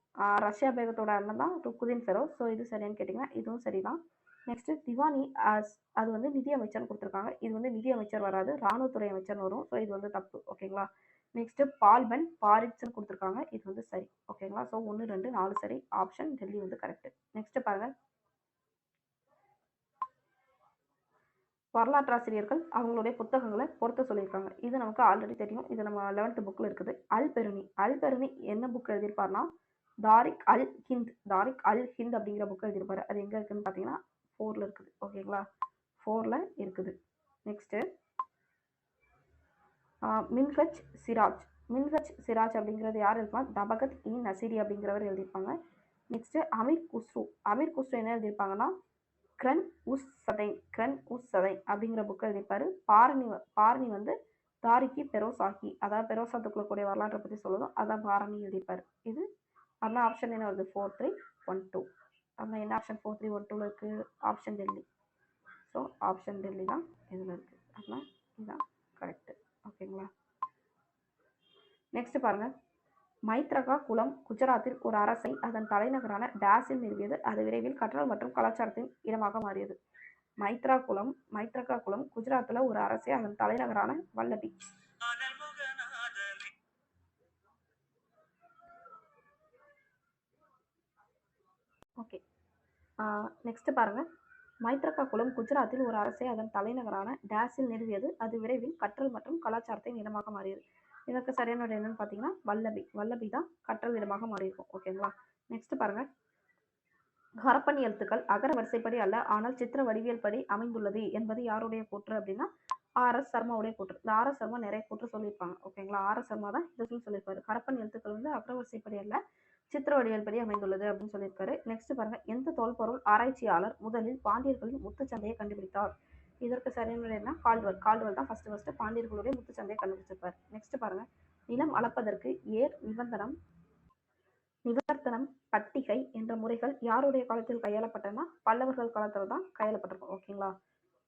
Speaker 1: ரஷ்யா பேகத்தோட அண்ணன் தான் ருக்குதீன் ஃபெரோஸ். ஸோ இது சரியான்னு கேட்டிங்கன்னா இதுவும் சரிதான். நெக்ஸ்ட்டு திவானி அது வந்து நிதி அமைச்சர்னு கொடுத்துருக்காங்க. இது வந்து நிதி அமைச்சர் வராது, இராணுவத்துறை அமைச்சர்னு வரும். ஸோ இது வந்து தப்பு. ஓகேங்களா. நெக்ஸ்ட்டு பால்பன் பாரிட்ஸ்ன்னு கொடுத்துருக்காங்க. இது வந்து சரி. ஓகேங்களா. ஸோ 1 2 4 சரி. ஆப்ஷன் டெல்லி வந்து கரெக்டு. நெக்ஸ்ட் பாருங்கள், வரலாற்றாசிரியர்கள் அவங்களுடைய புத்தகங்களை பொறுத்த சொல்லியிருக்காங்க. இது நமக்கு ஆல்ரெடி தெரியும். இது நம்ம 11th புக்கில் இருக்குது. அல் பெருனி என்ன புக் எழுதியிருப்பார்னா தாரிக் அல் ஹிந்த். தாரிக் அல் ஹிந்த் அப்படிங்கிற புக் எழுதியிருப்பாரு. அது எங்கே இருக்குதுன்னு பார்த்தீங்கன்னா 4ல் இருக்குது. ஓகேங்களா, 4ல் இருக்குது. நெக்ஸ்ட்டு மின்ஹஜ் சிராஜ். மின்ஹஜ் சிராஜ் அப்படிங்கிறது யார் இருப்பாங்க? தபகத் இ நசீரி அப்படிங்கிறவர் எழுதியிருப்பாங்க. நெக்ஸ்ட்டு அமீர் குஸ்ரு. அமீர் குஸ்ரு என்ன எழுதியிருப்பாங்கன்னா கிரன் உஸ் சதை அப்படிங்கிற புக் எழுதியிருப்பாரு. பாரணி வந்து தாரிக்கி பெரோசாகி, அதாவது பெரோசா கூடிய வரலாற்றை பற்றி சொல்லுவோம். அதான் பாரணி எழுதியிருப்பாரு. இது அதான் ஆப்ஷன் என்ன வருது? 4 3 1 2. அதான் என்ன ஆப்ஷன் 4 3 1 2 இருக்குது? Option Delhi. So option Delhi தான் இதில் இருக்குது. அதான் இதுதான் கரெக்டு. ஓகேங்களா. நெக்ஸ்ட் பாருங்கள், மைத்ரகா குளம் குஜராத்தில் ஒரு அரசை அதன் தலைநகரான டேஸில் நிறுவியது. அது விரைவில் கற்றல் மற்றும் கலாச்சாரத்தின் இடமாக மாறியது. மைத்ரகா குளம் குஜராத்தில் ஒரு அரசை அதன் தலைநகரான வல்லபி. ஓகே, நெக்ஸ்ட் பாருங்க, மைத்ரகா குளம் குஜராத்தில் ஒரு அரசை அதன் தலைநகரான டேஸில் நிறுவியது. அது விரைவில் கற்றல் மற்றும் கலாச்சாரத்தின் இடமாக மாறியது. இதற்கு சரியான விடை என்னன்னு பார்த்தீங்கன்னா வல்லபி தான் கற்றல் இடமாக மாறியிருக்கும். ஓகேங்களா. நெக்ஸ்ட் பாருங்க, ஹரப்பன் எழுத்துக்கள் அகர வரிசைப்படி அல்ல, ஆனால் சித்திர வடிவியல் படி அமைந்துள்ளது என்பது யாருடைய கூற்று அப்படின்னா RS சர்மாவுடைய கூற்று. இந்த RS சர்மா நிறைய கூற்று சொல்லியிருப்பாங்க. ஓகேங்களா. RS சர்மா தான் இதை சொல்லியிருப்பாரு. ஹரப்பன் எழுத்துக்கள் வந்து அகர வரிசைப்படி அல்ல, சித்திர வடிவியல் படி அமைந்துள்ளது அப்படின்னு சொல்லியிருக்காரு. நெக்ஸ்ட் பாருங்க, எந்த தொல்பொருள் ஆராய்ச்சியாளர் முதலில் பாண்டியர்களின் முத்துச்சந்தையை கண்டுபிடித்தார்? இதற்கு சரியான என்ன? கால்டுவல் தான் ஃபர்ஸ்ட் பாண்டியர்களுடைய முத்துச்சந்தையை கண்டுபிடிச்சிருப்பார். நெக்ஸ்ட் பாருங்க, நிலம் அளப்பதற்கு ஏர் நிவர்த்தனம் பட்டிகை என்ற முறைகள் யாருடைய காலத்தில் கையாளப்பட்டனா பல்லவர்கள் காலத்தில் தான் கையாளப்பட்டிருக்கும். ஓகேங்களா.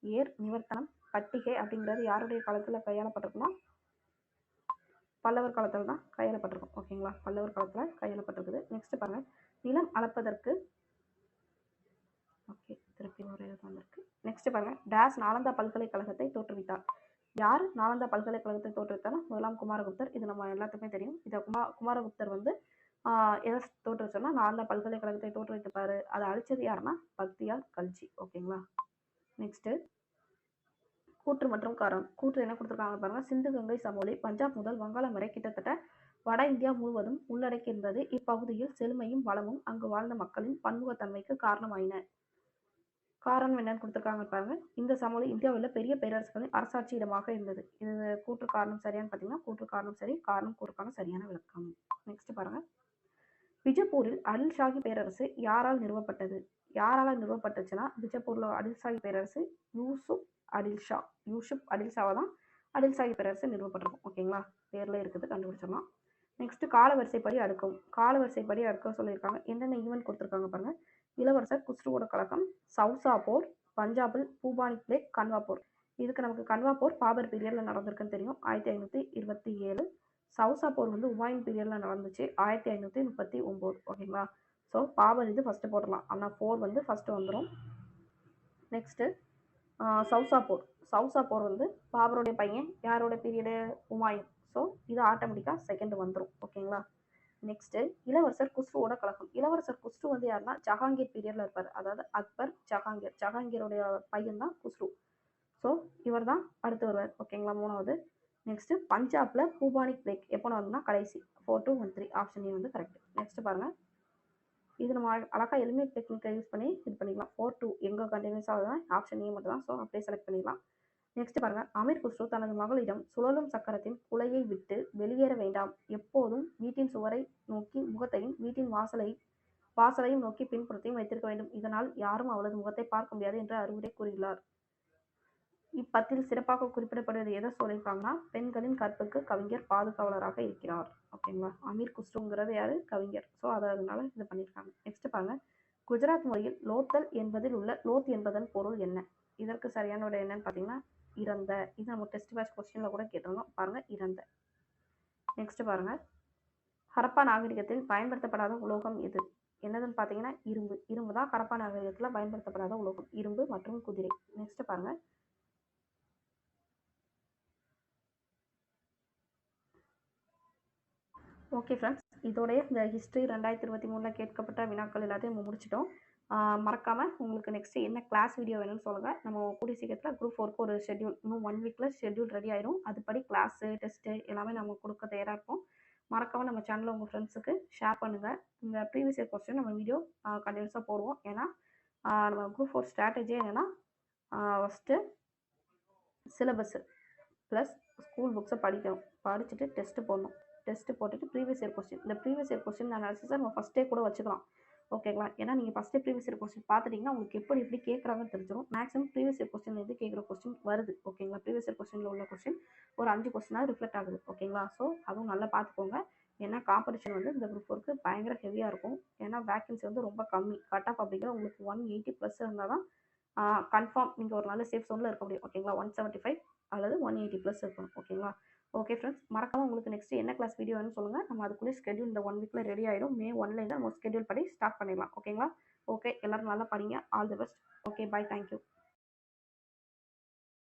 Speaker 1: ஏர் நிவர்த்தனம் பட்டிகை அப்படிங்கிறது யாருடைய காலத்தில் கையாளப்பட்டிருக்குன்னா பல்லவர் காலத்தில் தான் கையாளப்பட்டிருக்கும். ஓகேங்களா. பல்லவர் காலத்தில் கையாளப்பட்டிருக்குது. நெக்ஸ்ட் பாருங்க, நிலம் அளப்பதற்கு ஓகே திருப்பி ஒரு வந்திருக்கு. நெக்ஸ்ட் பாருங்க, டேஸ் நாலந்தா பல்கலைக்கழகத்தை தோற்றுவித்தார். யார் நாலந்தா பல்கலைக்கழகத்தை தோற்றுவித்தார்னா முதலாம் குமாரகுப்தர். இது நம்ம எல்லாத்துக்குமே தெரியும். இதை குமாரகுப்தர் வந்து எதை தோற்றுவிச்சோம்னா நாலந்தா பல்கலைக்கழகத்தை தோற்றுவித்துப்பாரு. அதை அழிச்சது யாருன்னா பக்தியார் கல்ஜி. ஓகேங்களா. நெக்ஸ்ட் கூற்று மற்றும் காரணம். கூற்று என்ன கொடுத்துருக்காங்க பாருங்க, சிந்து கங்கை சமவெளி பஞ்சாப் முதல் வங்காளம் வரை கிட்டத்தட்ட வட இந்தியா முழுவதும் உள்ளடக்கியிருந்தது. இப்பகுதியில் செழுமையும் வளமும் அங்கு வாழ்ந்த மக்களின் பன்முகத்தன்மைக்கு காரணமாயின. காரணம் என்னன்னு கொடுத்துருக்காங்க பாருங்க, இந்த சமவெளி இந்தியாவில் பெரிய பேரரசுகளின் அரசாட்சி இடமாக இருந்தது. இது கூற்று காரணம் சரியான்னு பார்த்தீங்கன்னா கூற்று காரணம் சரி, காரணம் கூறுக்கான சரியான விளக்கம். நெக்ஸ்ட் பாருங்க, பிஜப்பூரில் அடில்ஷாஹி பேரரசு யாரால் நிறுவப்பட்டது? யாரால் நிறுவப்பட்டுச்சுன்னா பிஜப்பூர்ல அடில்ஷாஹி பேரரசு யூசுப் அடில்ஷாவை தான் அடில்ஷாஹி பேரரசு நிறுவப்பட்டிருக்கும். ஓகேங்களா. பேர்ல இருக்குது, கண்டுபிடிச்சிடலாம். நெக்ஸ்ட் காலவரிசைப்படி அடுக்க சொல்லியிருக்காங்க. என்னென்ன ஈவெண்ட் கொடுத்துருக்காங்க பாருங்க, இளவரசர் குஸ்ருவோட கழகம், சவுசா போர், பஞ்சாபில் பூபானி பிளேக், கன்வா போர். இதுக்கு நமக்கு கன்வா போர் பாபர் பீரியட்ல நடந்திருக்குன்னு தெரியும், 1527. சவுசா போர் வந்து உமாயூன் பீரியட்ல நடந்துச்சு, 1539. ஓகேங்களா. ஸோ பாபர் இது ஃபர்ஸ்ட் போடலாம், ஆனால் 4 வந்து ஃபர்ஸ்ட் வந்துடும். நெக்ஸ்ட் சவுசா போர் வந்து பாபருடைய பையன், யாரோட பீரியடு? உமாயூன். ஸோ இது ஆட்டோமேட்டிக்காக செகண்ட் வந்துடும். ஓகேங்களா. நெக்ஸ்ட் இளவரசர் குஸ்ருவோட கழகம். இளவரசர் குஸ்ரு வந்து யாருன்னா ஜஹாங்கீர் பீரியட்ல இருப்பார். அதாவது அக்பர் ஜஹாங்கீருடைய பையன் தான் குஸ்ரு. ஸோ இவர் தான் அடுத்து வருவார். ஓகேங்களா. 3வது. நெக்ஸ்ட் பஞ்சாப்ல பூபானி பிளேக் எப்போ நடந்ததுன்னா கடைசி 4 2 1 3. ஆப்ஷன் ஏ வந்து கரெக்ட். நெக்ஸ்ட் பாருங்க, இது நம்ம அழகா எலிமினேட் டெக்னிக்கை யூஸ் பண்ணி இது பண்ணிக்கலாம். 4 2 எங்க கண்டினியூஸ் ஆகுதுன்னா ஆப்ஷன் ஏ மட்டும் தான். ஸோ அப்படியே செலக்ட் பண்ணிடலாம். நெக்ஸ்ட் பாருங்க, அமீர் குஸ்ரு தனது மகளிடம் சுழலும் சக்கரத்தின் குலையை விட்டு வெளியேற வேண்டாம், எப்போதும் வீட்டின் சுவரை நோக்கி முகத்தையும் வீட்டின் வாசலையும் நோக்கி பின்புறத்தையும் வைத்திருக்க வேண்டும், இதனால் யாரும் அவளது முகத்தை பார்க்க முடியாது என்று அறிவுரை கூறியுள்ளார். இப்பத்தில் சிறப்பாக குறிப்பிடப்படுவது எதை சொல்லியிருக்காங்கன்னா, பெண்களின் கற்புக்கு கவிஞர் பாதுகாவலராக இருக்கிறார். ஓகேங்களா? அமீர் குஸ்ருங்கிறது யாரு? கவிஞர். ஸோ அதனால இது பண்ணியிருக்காங்க. நெக்ஸ்ட் பாருங்க. குஜராத் மொழியில் லோத்தல் என்பதில் உள்ள லோத் என்பதன் பொருள் என்ன? இதற்கு சரியான விடை என்னன்னு பார்த்தீங்கன்னா, இறந்த. இது நம்ம டெஸ்ட் பேட்ச் கொஸ்டின்ல கூட கேட்டிருந்தோம். பாருங்க, இறந்த. நெக்ஸ்ட் பாருங்க. ஹரப்பா நாகரிகத்தில் பயன்படுத்தப்படாத உலோகம் எது? என்னதுன்னு பார்த்தீங்கன்னா, இரும்பு. இரும்பு தான் ஹரப்பா நாகரிகத்தில் பயன்படுத்தப்படாத உலோகம். இரும்பு மற்றும் குதிரை. நெக்ஸ்ட் பாருங்க. ஓகே ஃப்ரெண்ட்ஸ், இதோடைய இந்த ஹிஸ்ட்ரி 2023 கேட்கப்பட்ட வினாக்கள் எல்லாத்தையும் நம்ம முடிச்சிட்டோம். மறக்காமல் உங்களுக்கு நெக்ஸ்ட்டு என்ன கிளாஸ் வீடியோ வேணும்னு சொல்லுங்கள். நம்ம கூடிய சீக்கிரத்தில் குரூப் 4க்கு ஒரு ஷெட்யூல் இன்னும் 1 வீக்கில் ஷெட்யூல் ரெடி ஆயிடும். அதுபடி கிளாஸு டெஸ்ட்டு எல்லாமே நம்ம கொடுக்க தயாராக இருப்போம். மறக்காமல் நம்ம சேனலை உங்கள் ஃப்ரெண்ட்ஸுக்கு ஷேர் பண்ணுங்கள். இந்த ப்ரீவியஸ் இயர் கொஸ்டின் நம்ம வீடியோ கண்டினியூஸாக போடுவோம். ஏன்னா நம்ம குரூப் 4 ஸ்ட்ராட்டஜியே என்னென்னா, ஃபஸ்ட்டு சிலபஸ்ஸு ப்ளஸ் ஸ்கூல் புக்ஸை படிக்கணும். படிச்சுட்டு டெஸ்ட்டு போடணும். டெஸ்ட்டு போட்டுட்டு ப்ரீவியஸ் இயர் கொஸ்டின், இந்த ப்ரீவியஸ் இயர் கொஸ்டின் அனாலிசிஸை நம்ம ஃபஸ்ட்டே கூட வச்சுக்கலாம். ஓகேங்களா? ஏன்னா நீங்கள் ஃபஸ்ட்டே ப்ரீவியஸ் இயர் கொஸ்டின் பார்த்துட்டிங்கன்னா உங்களுக்கு எப்படி கேட்குறாங்கன்னு தெரிஞ்சிடும். மேக்ஸிமம் ப்ரீவியஸ் இயர் கொஸ்டின் எது கேட்குற கொஸ்டின் வருது. ஓகேங்களா? ப்ரீவியஸ் இயர் கொஸ்டினில் உள்ள கொஸ்டின் ஒரு 5 கொஸ்டினாக ரிஃப்ளெக்ட் ஆகுது. ஓகேங்களா? ஸோ அதுவும் நல்லா பார்த்துக்கோங்க. ஏன்னா காம்படிஷன் வந்து இந்த குரூப் 4க்கு பயங்கர ஹெவியாக இருக்கும். ஏன்னா வேக்கன்சி வந்து ரொம்ப கம்மி. கட் ஆஃப் அப்படிங்கிற உங்களுக்கு 180+ இருந்தால் தான் கன்ஃபார்ம் நீங்கள் ஒரு நல்ல சேஃப் ஜோனில் இருக்க முடியும். ஓகேங்களா? 175 அல்லது 180+ இருக்கணும். ஓகேங்களா? ஓகே ஃப்ரெண்ட்ஸ், மறக்காம உங்களுக்கு நெக்ஸ்ட் என்ன கிளாஸ் வீடியோ வேணும்னு சொல்லுங்கள். நம்ம அதுக்குள்ளே ஸ்கெட்யூல் இந்த 1 வீக்கில் ரெடி ஆகிடும். May 1லேருந்து நம்ம ஸ்கெட்யூல் படி ஸ்டார்ட் பண்ணிடலாம். ஓகேங்களா? ஓகே, எல்லோரும் நல்லா படிங்க. All the best. Okay, bye. Thank you.